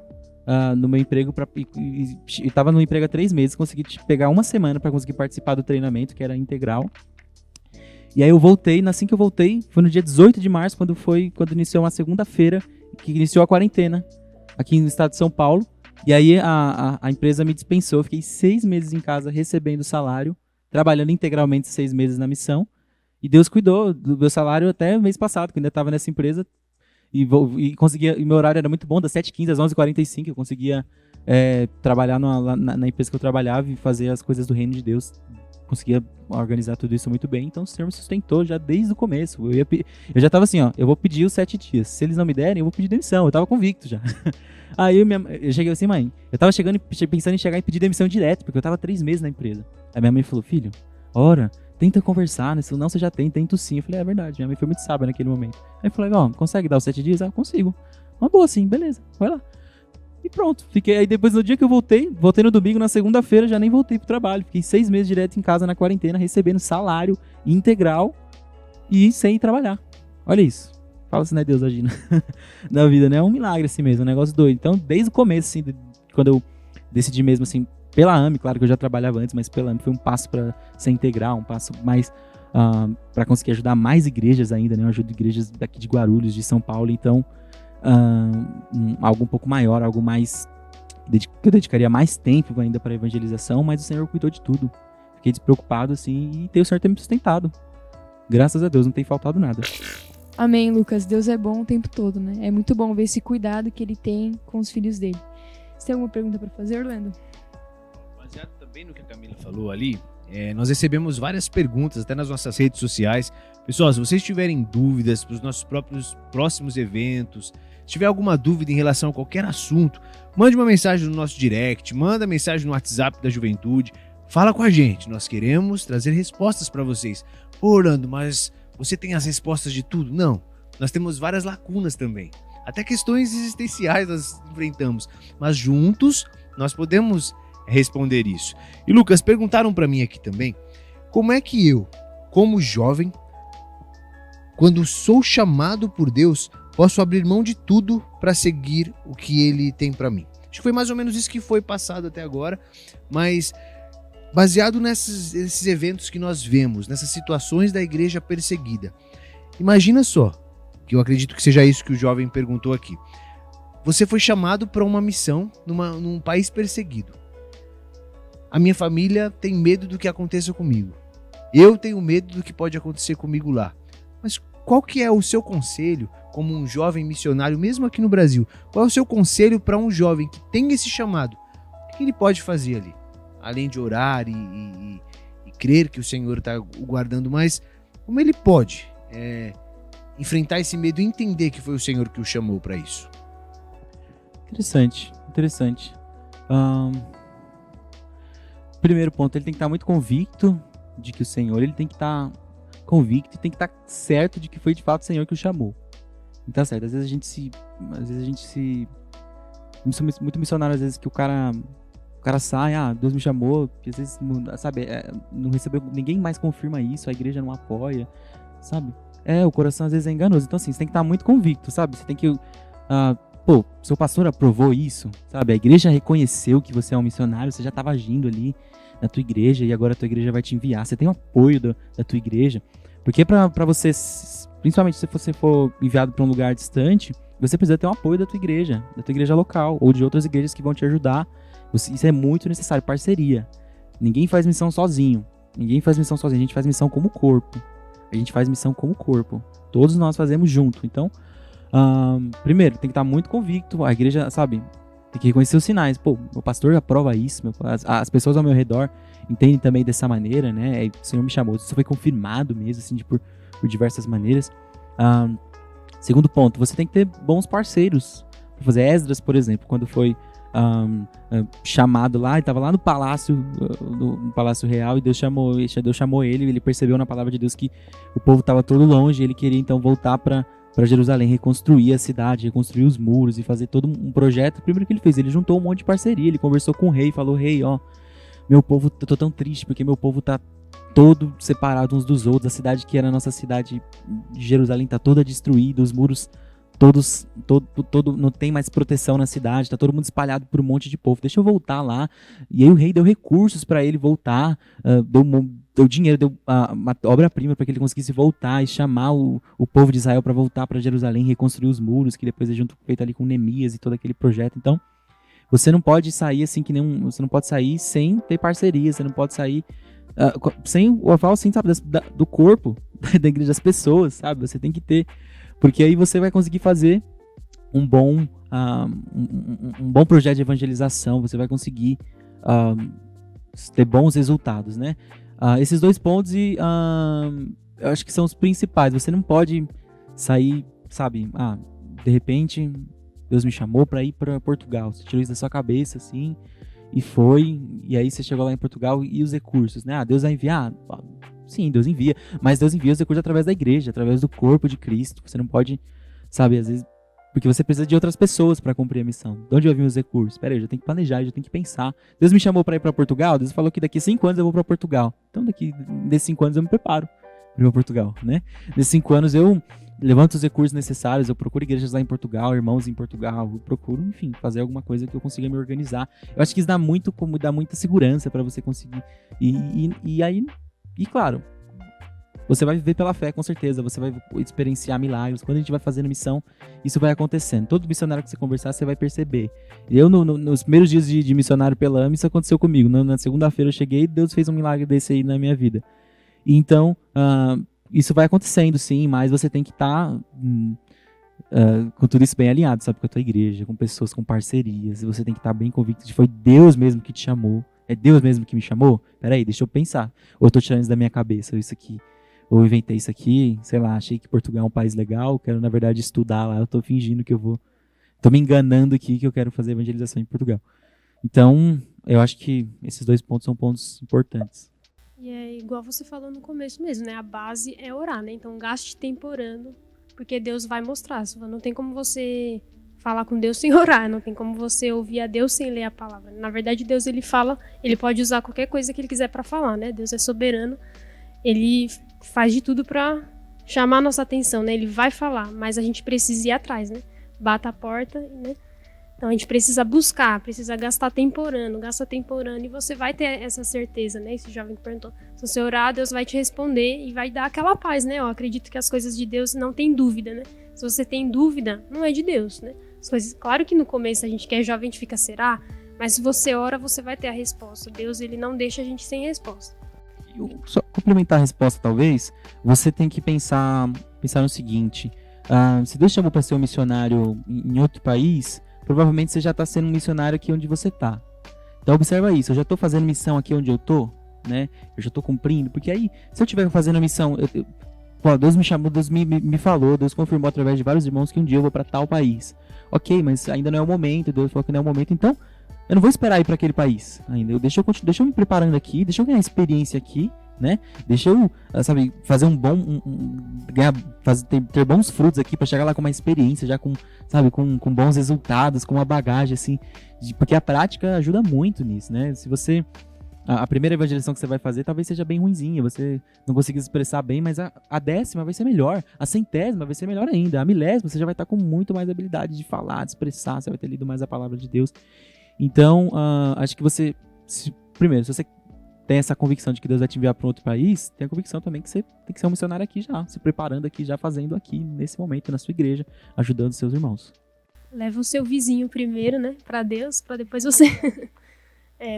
no meu emprego, eu tava no emprego há 3 meses, consegui pegar uma semana pra conseguir participar do treinamento, que era integral. E aí eu voltei, assim que eu voltei, foi no dia 18 de março, quando iniciou uma segunda-feira, que iniciou a quarentena, aqui no estado de São Paulo. E aí a empresa me dispensou, eu fiquei 6 meses em casa recebendo salário, trabalhando integralmente 6 meses na missão. E Deus cuidou do meu salário até mês passado, que eu ainda estava nessa empresa. E conseguia, e meu horário era muito bom, das 7h15 às 11h45, eu conseguia trabalhar na empresa que eu trabalhava e fazer as coisas do reino de Deus. Conseguia organizar tudo isso muito bem, então o Senhor me sustentou já desde o começo. Eu já estava assim, ó, eu vou pedir os 7 dias, se eles não me derem, eu vou pedir demissão, eu estava convicto já. Aí eu cheguei assim, mãe, eu tava pensando em chegar e pedir demissão direto, porque eu tava 3 meses na empresa. Aí minha mãe falou, filho, ora, tenta conversar, né? Senão você já tento sim. Eu falei, é verdade, minha mãe foi muito sábia naquele momento. Aí eu falei, ó, consegue dar os 7 dias? Ah, consigo. Uma boa sim, beleza, vai lá. E pronto, fiquei aí depois no dia que eu voltei no domingo, na segunda-feira, já nem voltei pro trabalho. Fiquei 6 meses direto em casa na quarentena, recebendo salário integral e sem trabalhar. Olha isso. Fala se não é Deus agindo na vida, né? É um milagre assim mesmo, um negócio doido. Então, desde o começo, assim, quando eu decidi mesmo, assim, pela AME, claro que eu já trabalhava antes, mas pela AME foi um passo para ser integral, um passo mais para conseguir ajudar mais igrejas ainda, né? Eu ajudo igrejas daqui de Guarulhos, de São Paulo, então algo um pouco maior, algo mais que eu dedicaria mais tempo ainda para evangelização, mas o Senhor cuidou de tudo. Fiquei despreocupado, assim, e o Senhor tem me sustentado. graças a Deus, não tem faltado nada.
Amém, Lucas. Deus é bom o tempo todo, né? É muito bom ver esse cuidado que ele tem com os filhos dele. Você tem alguma pergunta para fazer, Orlando?
Baseado também no que a Camila falou ali, nós recebemos várias perguntas até nas nossas redes sociais. Pessoal, se vocês tiverem dúvidas para os nossos próximos eventos, se tiver alguma dúvida em relação a qualquer assunto, mande uma mensagem no nosso direct, manda mensagem no WhatsApp da Juventude, fala com a gente. Nós queremos trazer respostas para vocês. Pô, Orlando, mas você tem as respostas de tudo? Não, nós temos várias lacunas também. Até questões existenciais nós enfrentamos, mas juntos nós podemos responder isso. E Lucas, perguntaram para mim aqui também, como é que eu, como jovem, quando sou chamado por Deus, posso abrir mão de tudo para seguir o que Ele tem para mim? Acho que foi mais ou menos isso que foi passado até agora, mas baseado nesses eventos que nós vemos, nessas situações da igreja perseguida, imagina só, que eu acredito que seja isso que o jovem perguntou aqui. Você foi chamado para uma missão num país perseguido. A minha família tem medo do que aconteça comigo. Eu tenho medo do que pode acontecer comigo lá. Mas qual que é o seu conselho como um jovem missionário, mesmo aqui no Brasil? Qual é o seu conselho para um jovem que tem esse chamado? O que ele pode fazer ali? Além de orar e crer que o Senhor está o guardando, mas como ele pode enfrentar esse medo e entender que foi o Senhor que o chamou para isso?
Interessante. Primeiro ponto, ele tem que estar muito convicto de que o Senhor, ele tem que estar convicto e tem que estar certo de que foi de fato o Senhor que o chamou. Não tá certo, às vezes a gente se muito missionário, às vezes que o cara sai, Deus me chamou, que às vezes, sabe, não recebeu, ninguém mais confirma isso, a igreja não apoia, sabe? O coração às vezes é enganoso. Então assim, você tem que estar muito convicto, sabe? Você tem que, seu pastor aprovou isso, sabe? A igreja reconheceu que você é um missionário, você já estava agindo ali na tua igreja e agora a tua igreja vai te enviar. Você tem o apoio da tua igreja, porque para você, principalmente se você for enviado para um lugar distante, você precisa ter o apoio da tua igreja local ou de outras igrejas que vão te ajudar. Isso é muito necessário, parceria. Ninguém faz missão sozinho. A gente faz missão como corpo. Todos nós fazemos junto. Então, primeiro, tem que estar muito convicto. A igreja, sabe, tem que reconhecer os sinais. Pô, meu pastor aprova isso. As pessoas ao meu redor entendem também dessa maneira, né? O Senhor me chamou. Isso foi confirmado mesmo, assim, por diversas maneiras. Segundo ponto, você tem que ter bons parceiros para fazer. Esdras, por exemplo, quando foi chamado lá, ele estava lá no palácio real, e Deus chamou ele percebeu na palavra de Deus que o povo estava todo longe, ele queria então voltar para Jerusalém, reconstruir a cidade, reconstruir os muros e fazer todo um projeto. Primeiro que ele fez, ele juntou um monte de parceria, ele conversou com o rei, falou: rei, meu povo, eu tô tão triste porque meu povo tá todo separado uns dos outros, a cidade que era a nossa cidade de Jerusalém tá toda destruída, os muros não tem mais proteção na cidade, tá todo mundo espalhado por um monte de povo, deixa eu voltar lá. E aí o rei deu recursos para ele voltar, deu dinheiro, deu uma obra-prima para que ele conseguisse voltar e chamar o povo de Israel para voltar para Jerusalém, reconstruir os muros, que depois é feito ali com Neemias e todo aquele projeto. Então, você não pode sair assim você não pode sair sem ter parceria, você não pode sair sem o aval, assim, sabe, do corpo, da igreja, das pessoas, sabe? Você tem que ter, porque aí você vai conseguir fazer um bom projeto de evangelização, você vai conseguir ter bons resultados, né? Esses dois pontos eu acho que são os principais. Você não pode sair, sabe, de repente Deus me chamou para ir para Portugal, você tirou isso da sua cabeça, assim, e foi, e aí você chegou lá em Portugal e os recursos, né? Deus vai enviar? Sim, Deus envia, mas Deus envia os recursos através da igreja, através do corpo de Cristo. Você não pode, sabe, às vezes, porque você precisa de outras pessoas para cumprir a missão. De onde vai vir os recursos? Espera aí, eu já tenho que planejar, eu já tenho que pensar. Deus me chamou para ir para Portugal, Deus falou que daqui a 5 anos eu vou para Portugal. Então desses 5 anos eu me preparo para ir para Portugal, né? Nesses 5 anos eu levanto os recursos necessários, eu procuro igrejas lá em Portugal, irmãos em Portugal, eu procuro, enfim, fazer alguma coisa que eu consiga me organizar. Eu acho que isso dá muita segurança para você conseguir. E aí, claro, você vai viver pela fé, com certeza. Você vai experienciar milagres. Quando a gente vai fazendo missão, isso vai acontecendo. Todo missionário que você conversar, você vai perceber. Eu, nos primeiros dias de missionário pela AME, isso aconteceu comigo. Na segunda-feira eu cheguei e Deus fez um milagre desse aí na minha vida. Então, isso vai acontecendo, sim, mas você tem que estar com tudo isso bem alinhado, sabe? Com a tua igreja, com pessoas, com parcerias. E você tem que estar bem convicto de que foi Deus mesmo que te chamou. É Deus mesmo que me chamou? Peraí, deixa eu pensar. Ou eu tô tirando isso da minha cabeça, isso aqui. Ou eu inventei isso aqui, sei lá, achei que Portugal é um país legal, quero, na verdade, estudar lá. Eu tô fingindo que eu vou... Tô me enganando aqui que eu quero fazer evangelização em Portugal. Então, eu acho que esses 2 pontos são pontos importantes.
E é igual você falou no começo mesmo, né? A base é orar, né? Então gaste tempo orando, porque Deus vai mostrar. Não tem como você falar com Deus sem orar, não tem como você ouvir a Deus sem ler a palavra. Na verdade, Deus, ele fala, ele pode usar qualquer coisa que ele quiser para falar, né? Deus é soberano, ele faz de tudo para chamar a nossa atenção, né? Ele vai falar, mas a gente precisa ir atrás, né? Bata a porta, né? Então a gente precisa buscar, precisa gastar tempo orando, e você vai ter essa certeza, né? Esse jovem que perguntou, se você orar, Deus vai te responder e vai dar aquela paz, né? Eu acredito que as coisas de Deus não tem dúvida, né? Se você tem dúvida, não é de Deus, né? As coisas, claro que no começo a gente que é jovem, a gente fica, será? Mas se você ora, você vai ter a resposta. Deus, ele não deixa a gente sem resposta.
Só complementar a resposta, talvez, você tem que pensar no seguinte, se Deus chamou para ser um missionário em outro país, provavelmente você já está sendo um missionário aqui onde você está. Então observa isso, eu já estou fazendo missão aqui onde eu estou, né? Eu já estou cumprindo, porque aí, se eu estiver fazendo a missão, Deus me chamou, Deus me falou, Deus confirmou através de vários irmãos que um dia eu vou para tal país. Ok, mas ainda não é o momento, Deus falou que não é o momento, então eu não vou esperar ir para aquele país ainda. Deixa eu me preparando aqui, deixa eu ganhar experiência aqui, né? Deixa eu, sabe, fazer ter bons frutos aqui para chegar lá com uma experiência, já com bons resultados, com uma bagagem, assim, porque a prática ajuda muito nisso, né? Se você, a primeira evangelização que você vai fazer talvez seja bem ruinzinha, você não conseguir se expressar bem, mas a 10ª vai ser melhor, a 100ª vai ser melhor ainda, a 1000ª você já vai estar com muito mais habilidade de falar, de expressar, você vai ter lido mais a palavra de Deus. Então, acho que primeiro, se você tem essa convicção de que Deus vai te enviar para um outro país, tem a convicção também que você tem que ser um missionário aqui já, se preparando aqui, já fazendo aqui, nesse momento, na sua igreja, ajudando seus irmãos.
Leva o seu vizinho primeiro, né, para Deus, para depois você...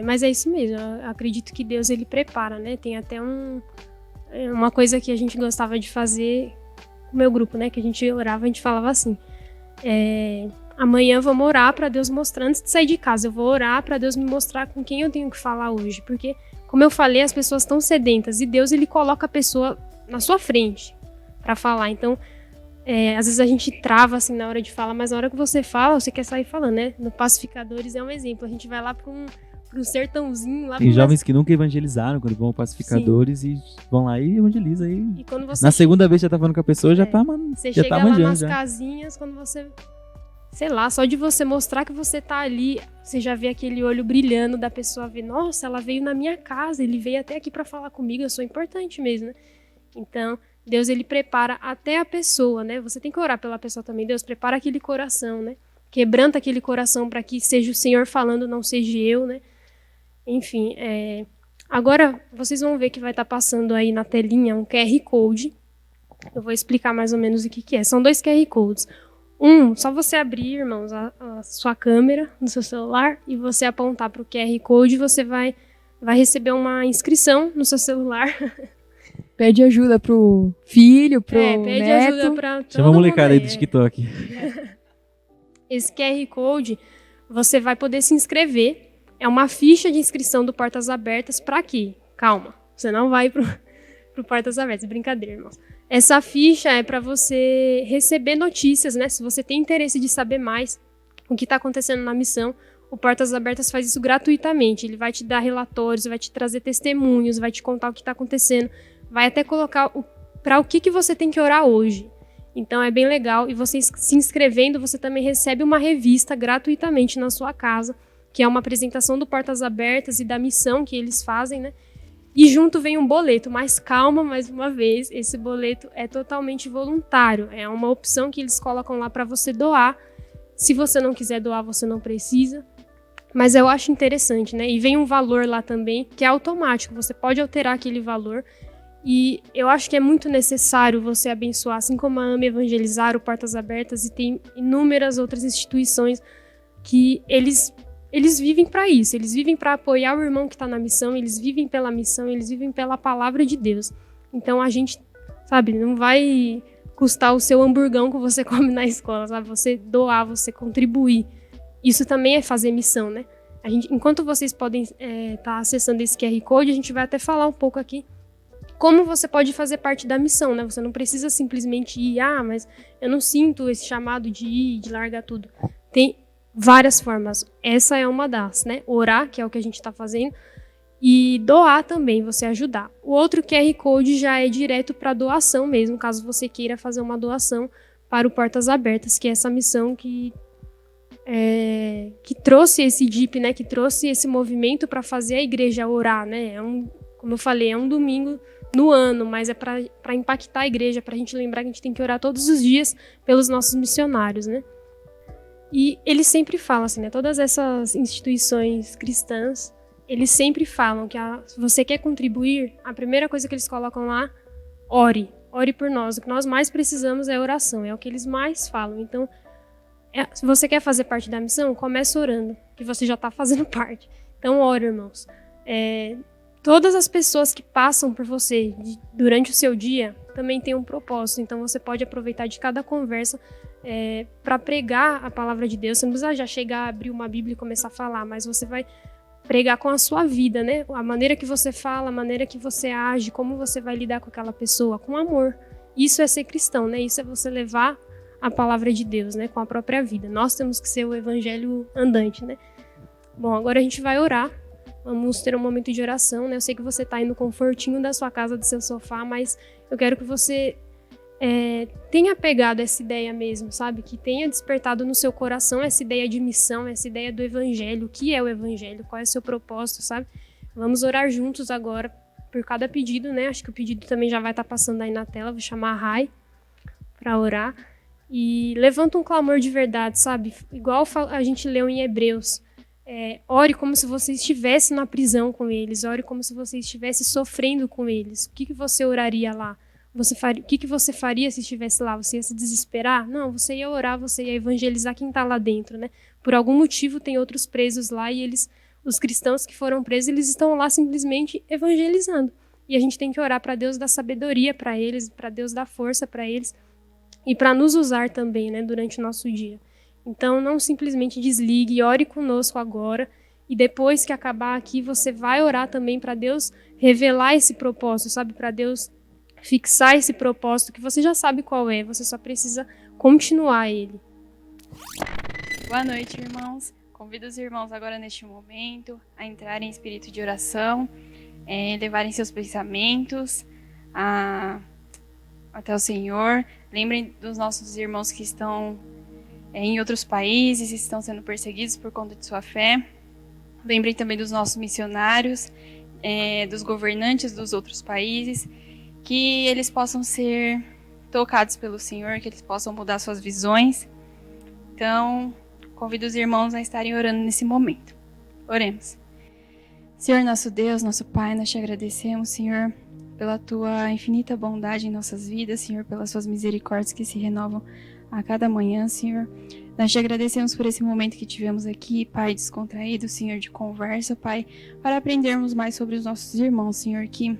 mas é isso mesmo, eu acredito que Deus, ele prepara, né, tem até uma coisa que a gente gostava de fazer com o meu grupo, né, que a gente orava, a gente falava assim, amanhã vamos orar para Deus mostrar, antes de sair de casa, eu vou orar para Deus me mostrar com quem eu tenho que falar hoje, porque... Como eu falei, as pessoas estão sedentas e Deus, ele coloca a pessoa na sua frente para falar. Então, às vezes a gente trava assim na hora de falar, mas na hora que você fala, você quer sair falando, né? No Pacificadores é um exemplo. A gente vai lá para um sertãozinho. Lá
tem jovens que nunca evangelizaram quando vão ao Pacificadores. Sim. E vão lá e evangelizam. E quando você na segunda vez que já tá falando com a pessoa, já tá manjando.
Você chega lá nas casinhas, quando você... Sei lá, só de você mostrar que você tá ali, você já vê aquele olho brilhando da pessoa, ver, nossa, ela veio na minha casa, ele veio até aqui para falar comigo, eu sou importante mesmo, né? Então, Deus, ele prepara até a pessoa, né? Você tem que orar pela pessoa também, Deus, prepara aquele coração, né? Quebranta aquele coração para que seja o Senhor falando, não seja eu, né? Enfim, agora vocês vão ver que vai estar passando aí na telinha um QR Code, eu vou explicar mais ou menos o que é, são 2 QR Codes. Só você abrir, irmãos, a sua câmera no seu celular e você apontar para o QR Code, você vai receber uma inscrição no seu celular.
Pede ajuda pro filho, pro
pede
neto.
Ajuda pra todo
Chama a molecada aí do
mundo.
TikTok.
Esse QR Code, você vai poder se inscrever. É uma ficha de inscrição do Portas Abertas para quê? Calma, você não vai pro Portas Abertas, brincadeira, irmãos. Essa ficha é para você receber notícias, né? Se você tem interesse de saber mais o que está acontecendo na missão, o Portas Abertas faz isso gratuitamente. Ele vai te dar relatórios, vai te trazer testemunhos, vai te contar o que está acontecendo, vai até colocar para o que você tem que orar hoje. Então é bem legal. E você se inscrevendo, você também recebe uma revista gratuitamente na sua casa, que é uma apresentação do Portas Abertas e da missão que eles fazem, né? E junto vem um boleto, mas calma, mais uma vez, esse boleto é totalmente voluntário, é uma opção que eles colocam lá para você doar. Se você não quiser doar, você não precisa, mas eu acho interessante, né? E vem um valor lá também, que é automático, você pode alterar aquele valor, e eu acho que é muito necessário você abençoar, assim como a AME Evangelizar, o Portas Abertas, e tem inúmeras outras instituições que eles vivem para isso, eles vivem para apoiar o irmão que está na missão, eles vivem pela missão, eles vivem pela palavra de Deus. Então a gente sabe? Não vai custar o seu hamburgão que você come na escola, sabe? Você doar, você contribuir. Isso também é fazer missão, né? Enquanto vocês podem estar acessando esse QR Code, a gente vai até falar um pouco aqui como você pode fazer parte da missão, né? Você não precisa simplesmente ir, mas eu não sinto esse chamado de ir, de largar tudo. Tem várias formas. Essa é uma das, né? Orar, que é o que a gente está fazendo, e doar também, você ajudar. O outro QR Code já é direto para doação mesmo, caso você queira fazer uma doação para o Portas Abertas, que é essa missão que trouxe esse DIP, né? Que trouxe esse movimento para fazer a igreja orar, né? Como eu falei, é um domingo no ano, mas é para impactar a igreja, para a gente lembrar que a gente tem que orar todos os dias pelos nossos missionários, né? E eles sempre falam assim, né? Todas essas instituições cristãs, eles sempre falam que se você quer contribuir, a primeira coisa que eles colocam lá, ore por nós. O que nós mais precisamos é oração, é o que eles mais falam. Então, se você quer fazer parte da missão, comece orando, que você já está fazendo parte. Então, ore, irmãos. Todas as pessoas que passam por você durante o seu dia também têm um propósito. Então, você pode aproveitar de cada conversa para pregar a palavra de Deus. Você não precisa já chegar, abrir uma Bíblia e começar a falar, mas você vai pregar com a sua vida, né? A maneira que você fala, a maneira que você age, como você vai lidar com aquela pessoa, com amor. Isso é ser cristão, né? Isso é você levar a palavra de Deus, né? Com a própria vida. Nós temos que ser o evangelho andante, né? Bom, agora a gente vai orar. Vamos ter um momento de oração, né? Eu sei que você está aí no confortinho da sua casa, do seu sofá, mas eu quero que você tenha pegado essa ideia mesmo, sabe? Que tenha despertado no seu coração essa ideia de missão, essa ideia do evangelho. O que é o evangelho? Qual é o seu propósito, sabe? Vamos orar juntos agora por cada pedido, né? Acho que o pedido também já vai estar passando aí na tela. Vou chamar a Rai para orar. E levanta um clamor de verdade, sabe? Igual a gente leu em Hebreus. Ore como se você estivesse na prisão com eles. Ore como se você estivesse sofrendo com eles. O que você oraria lá? O que você faria se estivesse lá? Você ia se desesperar? Não, você ia orar, você ia evangelizar quem está lá dentro, né? Por algum motivo tem outros presos lá e os cristãos que foram presos, eles estão lá simplesmente evangelizando. E a gente tem que orar para Deus dar sabedoria para eles, para Deus dar força para eles e para nos usar também, né, durante o nosso dia. Então, não simplesmente desligue, ore conosco agora e depois que acabar aqui, você vai orar também para Deus revelar esse propósito, sabe? Para Deus fixar esse propósito que você já sabe qual é, você só precisa continuar ele.
Boa noite, irmãos. Convido os irmãos agora neste momento a entrarem em espírito de oração, levarem seus pensamentos até o Senhor. Lembrem dos nossos irmãos que estão em outros países, estão sendo perseguidos por conta de sua fé. Lembrem também dos nossos missionários, dos governantes dos outros países, que eles possam ser tocados pelo Senhor, que eles possam mudar suas visões. Então, convido os irmãos a estarem orando nesse momento. Oremos. Senhor, nosso Deus, nosso Pai, nós te agradecemos, Senhor, pela tua infinita bondade em nossas vidas, Senhor, pelas suas misericórdias que se renovam a cada manhã, Senhor. Nós te agradecemos por esse momento que tivemos aqui, Pai, descontraído, Senhor, de conversa, Pai, para aprendermos mais sobre os nossos irmãos, Senhor, que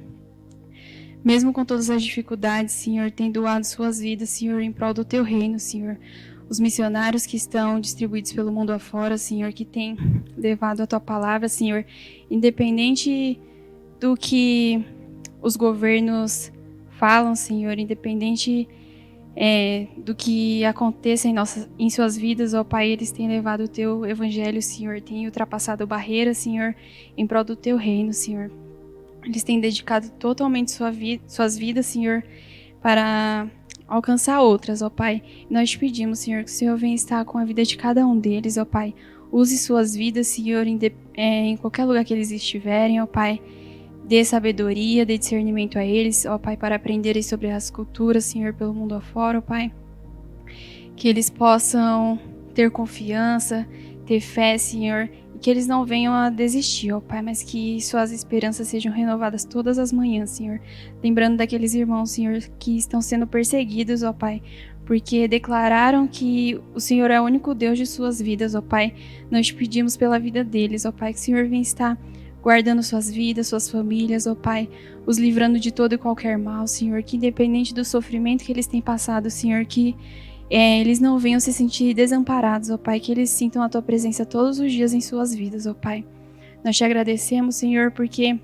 mesmo com todas as dificuldades, Senhor, tem doado suas vidas, Senhor, em prol do teu reino, Senhor. Os missionários que estão distribuídos pelo mundo afora, Senhor, que têm levado a tua palavra, Senhor, independente do que os governos falam, Senhor, independente do que aconteça em suas vidas, ó Pai, eles têm levado o teu evangelho, Senhor, têm ultrapassado barreiras, Senhor, em prol do teu reino, Senhor. Eles têm dedicado totalmente suas vidas, Senhor, para alcançar outras, ó Pai. Nós te pedimos, Senhor, que o Senhor venha estar com a vida de cada um deles, ó Pai. Use suas vidas, Senhor, em qualquer lugar que eles estiverem, ó Pai. Dê sabedoria, dê discernimento a eles, ó Pai, para aprenderem sobre as culturas, Senhor, pelo mundo afora, ó Pai. Que eles possam ter confiança, ter fé, Senhor, e que eles não venham a desistir, ó Pai, mas que suas esperanças sejam renovadas todas as manhãs, Senhor. Lembrando daqueles irmãos, Senhor, que estão sendo perseguidos, ó Pai, porque declararam que o Senhor é o único Deus de suas vidas, ó Pai. Nós te pedimos pela vida deles, ó Pai, que o Senhor venha estar guardando suas vidas, suas famílias, ó Pai, os livrando de todo e qualquer mal, Senhor, que independente do sofrimento que eles têm passado, Senhor, que eles não venham se sentir desamparados, ó Pai, que eles sintam a Tua presença todos os dias em suas vidas, ó Pai. Nós te agradecemos, Senhor, porque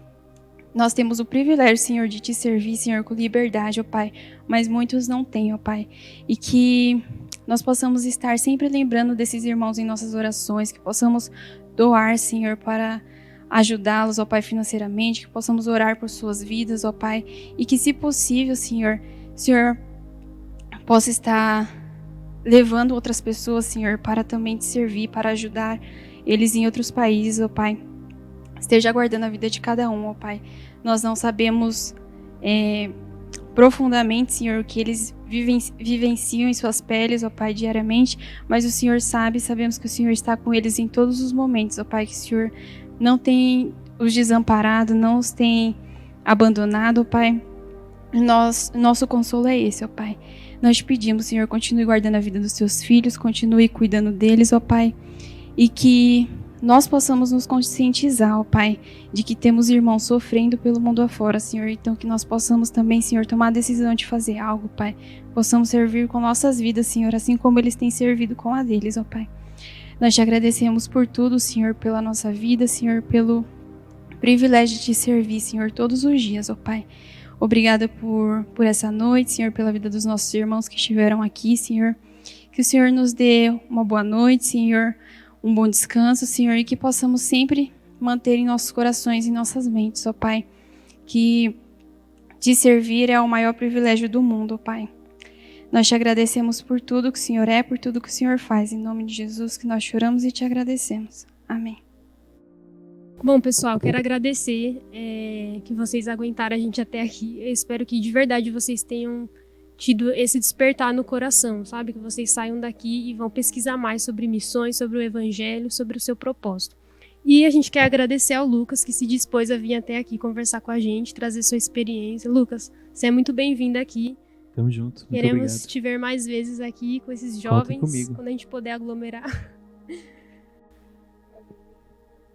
nós temos o privilégio, Senhor, de te servir, Senhor, com liberdade, ó Pai, mas muitos não têm, ó Pai, e que nós possamos estar sempre lembrando desses irmãos em nossas orações, que possamos doar, Senhor, para ajudá-los, ó Pai, financeiramente, que possamos orar por suas vidas, ó Pai, e que, se possível, Senhor, possa estar levando outras pessoas, Senhor, para também te servir, para ajudar eles em outros países, ó Pai. Esteja guardando a vida de cada um, ó Pai. Nós não sabemos profundamente, Senhor, o que eles vivenciam em suas peles, ó Pai, diariamente, mas o Senhor sabe, sabemos que o Senhor está com eles em todos os momentos, ó Pai, que o Senhor não tem os desamparado, não os tem abandonado, ó Pai. Nosso consolo é esse, ó Pai. Nós te pedimos, Senhor, continue guardando a vida dos teus filhos, continue cuidando deles, ó Pai, e que nós possamos nos conscientizar, ó Pai, de que temos irmãos sofrendo pelo mundo afora, Senhor, então que nós possamos também, Senhor, tomar a decisão de fazer algo, Pai, possamos servir com nossas vidas, Senhor, assim como eles têm servido com a deles, ó Pai. Nós te agradecemos por tudo, Senhor, pela nossa vida, Senhor, pelo privilégio de te servir, Senhor, todos os dias, ó Pai. Obrigada por essa noite, Senhor, pela vida dos nossos irmãos que estiveram aqui, Senhor. Que o Senhor nos dê uma boa noite, Senhor, um bom descanso, Senhor, e que possamos sempre manter em nossos corações e nossas mentes, ó Pai, que te servir é o maior privilégio do mundo, ó Pai. Nós te agradecemos por tudo que o Senhor é, por tudo que o Senhor faz. Em nome de Jesus que nós choramos e te agradecemos. Amém.
Bom, pessoal, quero agradecer que vocês aguentaram a gente até aqui. Eu espero que de verdade vocês tenham tido esse despertar no coração, sabe? Que vocês saiam daqui e vão pesquisar mais sobre missões, sobre o Evangelho, sobre o seu propósito. E a gente quer agradecer ao Lucas, que se dispôs a vir até aqui conversar com a gente, trazer sua experiência. Lucas, você é muito bem-vindo aqui.
Tamo junto. Muito
Queremos
obrigado.
te ver mais vezes aqui com esses
Contem
jovens,
comigo.
quando a gente puder aglomerar.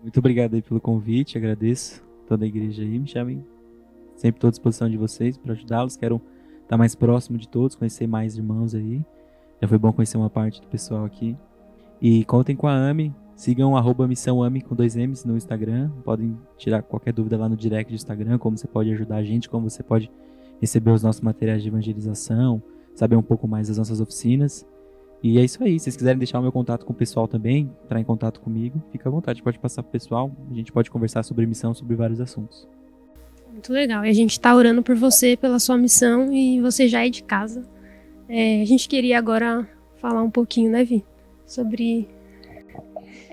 Muito obrigado aí pelo convite, agradeço toda a igreja aí, me chamem. Sempre estou à disposição de vocês para ajudá-los, quero estar mais próximo de todos, conhecer mais irmãos aí. Já foi bom conhecer uma parte do pessoal aqui. E contem com a AME, sigam @missãoame com 2 M's no Instagram, podem tirar qualquer dúvida lá no direct do Instagram, como você pode ajudar a gente, como você pode receber os nossos materiais de evangelização, saber um pouco mais das nossas oficinas. E é isso aí, se vocês quiserem deixar o meu contato com o pessoal também, entrar em contato comigo, fica à vontade, pode passar pro pessoal, a gente pode conversar sobre missão, sobre vários assuntos.
Muito legal. E a gente está orando por você, pela sua missão, e você já é de casa. A gente queria agora falar um pouquinho, né, Vi? Sobre...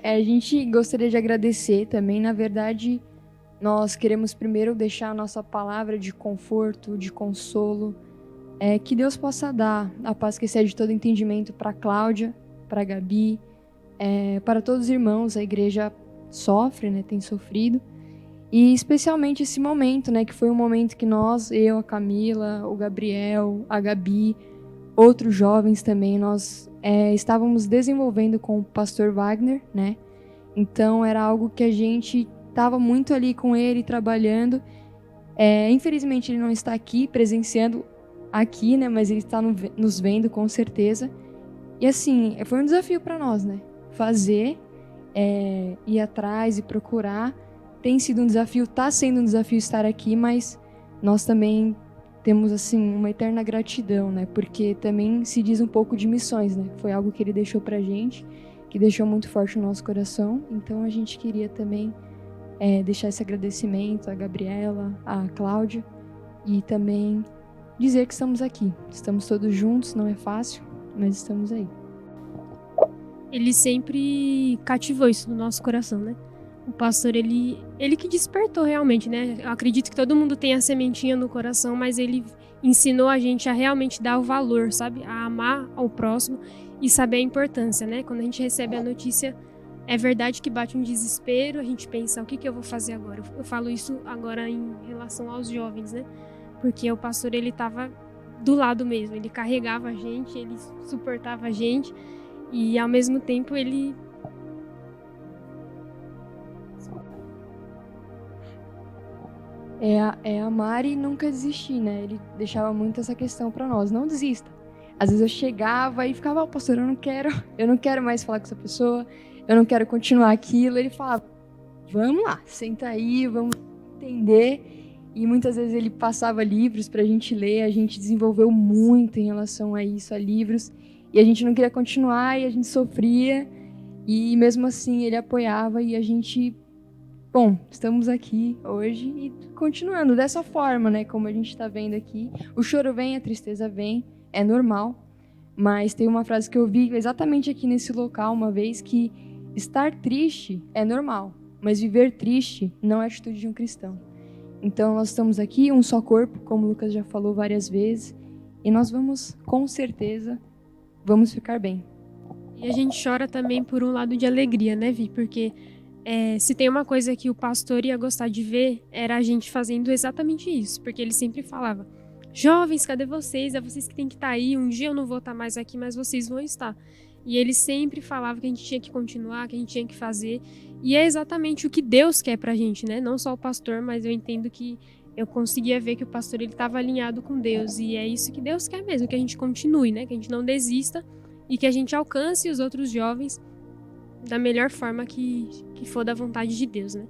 A gente gostaria de agradecer também, na verdade, nós queremos primeiro deixar a nossa palavra de conforto, de consolo, que Deus possa dar a paz que excede todo entendimento para a Cláudia, para a Gabi, para todos os irmãos. A igreja sofre, né, tem sofrido, e especialmente esse momento, né, que foi um momento que nós, eu, a Camila, o Gabriel, a Gabi, outros jovens também, nós estávamos desenvolvendo com o pastor Wagner, né, então era algo que a gente estava muito ali com ele, trabalhando. Infelizmente ele não está aqui presenciando aqui, né, mas ele está nos vendo com certeza. E assim, foi um desafio para nós, né, fazer, ir atrás e procurar. Tem sido um desafio, está sendo um desafio estar aqui, mas nós também temos assim uma eterna gratidão, né, porque também se diz um pouco de missões, né, foi algo que ele deixou pra gente, que deixou muito forte no nosso coração. Então a gente queria também deixar esse agradecimento à Gabriela, à Cláudia, e também dizer que estamos aqui. Estamos todos juntos, não é fácil, mas estamos aí.
Ele sempre cativou isso no nosso coração, né? O pastor, ele que despertou realmente, né? Eu acredito que todo mundo tem a sementinha no coração, mas ele ensinou a gente a realmente dar o valor, sabe? A amar ao próximo e saber a importância, né? Quando a gente recebe a notícia, é verdade que bate um desespero, a gente pensa, o que eu vou fazer agora? Eu falo isso agora em relação aos jovens, né? Porque o pastor, ele estava do lado mesmo, ele carregava a gente, ele suportava a gente, e ao mesmo tempo ele
é amar e nunca desistir, né? Ele deixava muito essa questão para nós, não desista. Às vezes eu chegava e ficava, pastor, eu não quero mais falar com essa pessoa, eu não quero continuar aquilo. Ele falava, vamos lá, senta aí, vamos entender. E muitas vezes ele passava livros pra gente ler, a gente desenvolveu muito em relação a isso, a livros. E a gente não queria continuar e a gente sofria. E mesmo assim ele apoiava e a gente... Bom, estamos aqui hoje e continuando dessa forma, né? Como a gente está vendo aqui. O choro vem, a tristeza vem, é normal. Mas tem uma frase que eu vi exatamente aqui nesse local uma vez, que estar triste é normal, mas viver triste não é atitude de um cristão. Então nós estamos aqui, um só corpo, como o Lucas já falou várias vezes, e nós vamos, com certeza, vamos ficar bem.
E a gente chora também por um lado de alegria, né, Vi? Porque se tem uma coisa que o pastor ia gostar de ver, era a gente fazendo exatamente isso. Porque ele sempre falava, jovens, cadê vocês? É vocês que têm que estar aí. Um dia eu não vou estar mais aqui, mas vocês vão estar. E ele sempre falava que a gente tinha que continuar, que a gente tinha que fazer. E é exatamente o que Deus quer pra gente, né? Não só o pastor, mas eu entendo que eu conseguia ver que o pastor ele estava alinhado com Deus. E é isso que Deus quer mesmo, que a gente continue, né? Que a gente não desista e que a gente alcance os outros jovens da melhor forma que for da vontade de Deus, né?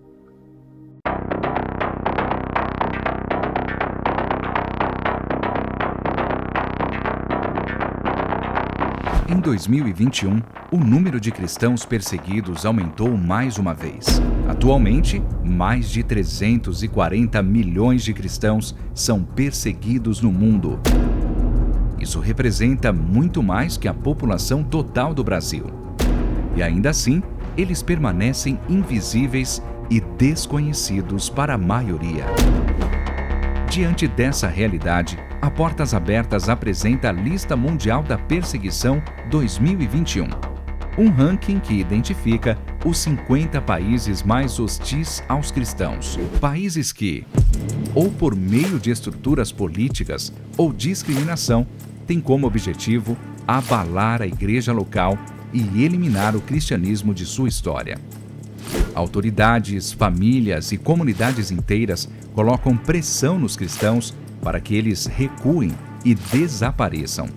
Em 2021, o número de cristãos perseguidos aumentou mais uma vez. Atualmente, mais de 340 milhões de cristãos são perseguidos no mundo. Isso representa muito mais que a população total do Brasil. E ainda assim, eles permanecem invisíveis e desconhecidos para a maioria. Diante dessa realidade, a Portas Abertas apresenta a Lista Mundial da Perseguição 2021, um ranking que identifica os 50 países mais hostis aos cristãos. Países que, ou por meio de estruturas políticas ou discriminação, têm como objetivo abalar a igreja local e eliminar o cristianismo de sua história. Autoridades, famílias e comunidades inteiras colocam pressão nos cristãos para que eles recuem e desapareçam.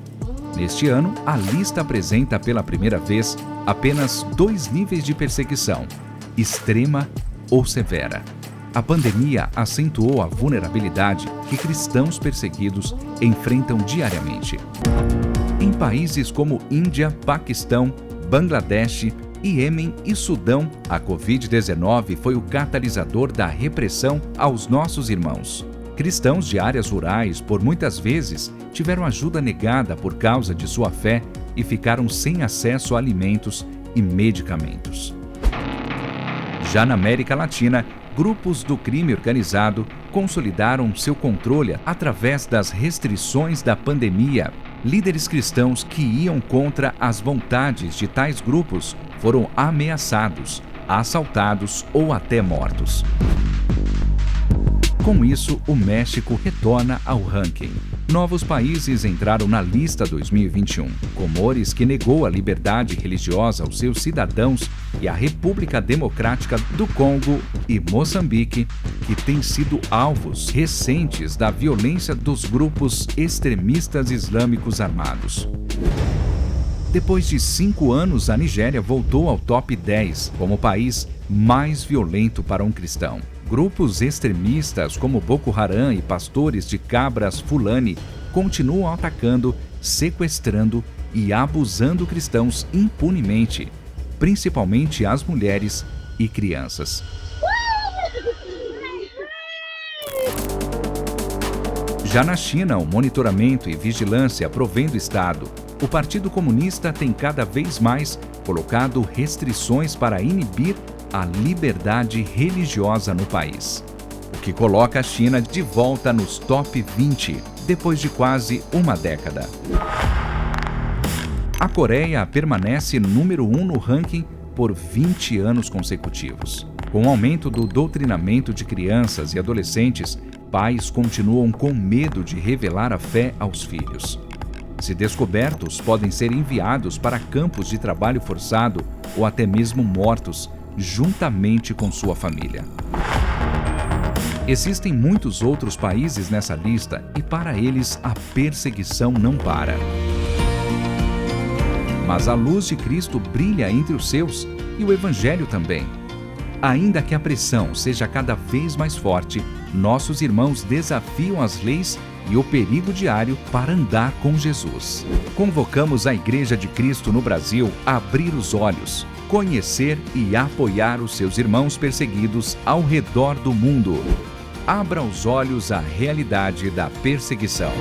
Neste ano, a lista apresenta pela primeira vez apenas 2 níveis de perseguição: extrema ou severa. A pandemia acentuou a vulnerabilidade que cristãos perseguidos enfrentam diariamente. Em países como Índia, Paquistão, Bangladesh, Iêmen e Sudão, a Covid-19 foi o catalisador da repressão aos nossos irmãos. Cristãos de áreas rurais, por muitas vezes, tiveram ajuda negada por causa de sua fé e ficaram sem acesso a alimentos e medicamentos. Já na América Latina, grupos do crime organizado consolidaram seu controle através das restrições da pandemia. Líderes cristãos que iam contra as vontades de tais grupos foram ameaçados, assaltados ou até mortos. Com isso, o México retorna ao ranking. Novos países entraram na lista 2021. Comores, que negou a liberdade religiosa aos seus cidadãos, e a República Democrática do Congo e Moçambique, que têm sido alvos recentes da violência dos grupos extremistas islâmicos armados. Depois de 5 anos, a Nigéria voltou ao top 10 como o país mais violento para um cristão. Grupos extremistas como Boko Haram e pastores de cabras Fulani continuam atacando, sequestrando e abusando cristãos impunemente, principalmente as mulheres e crianças. Já na China, o monitoramento e vigilância provém do Estado. O Partido Comunista tem cada vez mais colocado restrições para inibir a liberdade religiosa no país, o que coloca a China de volta nos top 20, depois de quase uma década. A Coreia permanece número 1 no ranking por 20 anos consecutivos. Com o aumento do doutrinamento de crianças e adolescentes, pais continuam com medo de revelar a fé aos filhos. Se descobertos, podem ser enviados para campos de trabalho forçado ou até mesmo mortos, juntamente com sua família. Existem muitos outros países nessa lista e para eles a perseguição não para. Mas a luz de Cristo brilha entre os seus e o Evangelho também. Ainda que a pressão seja cada vez mais forte, nossos irmãos desafiam as leis e o perigo diário para andar com Jesus. Convocamos a Igreja de Cristo no Brasil a abrir os olhos, conhecer e apoiar os seus irmãos perseguidos ao redor do mundo. Abra os olhos à realidade da perseguição.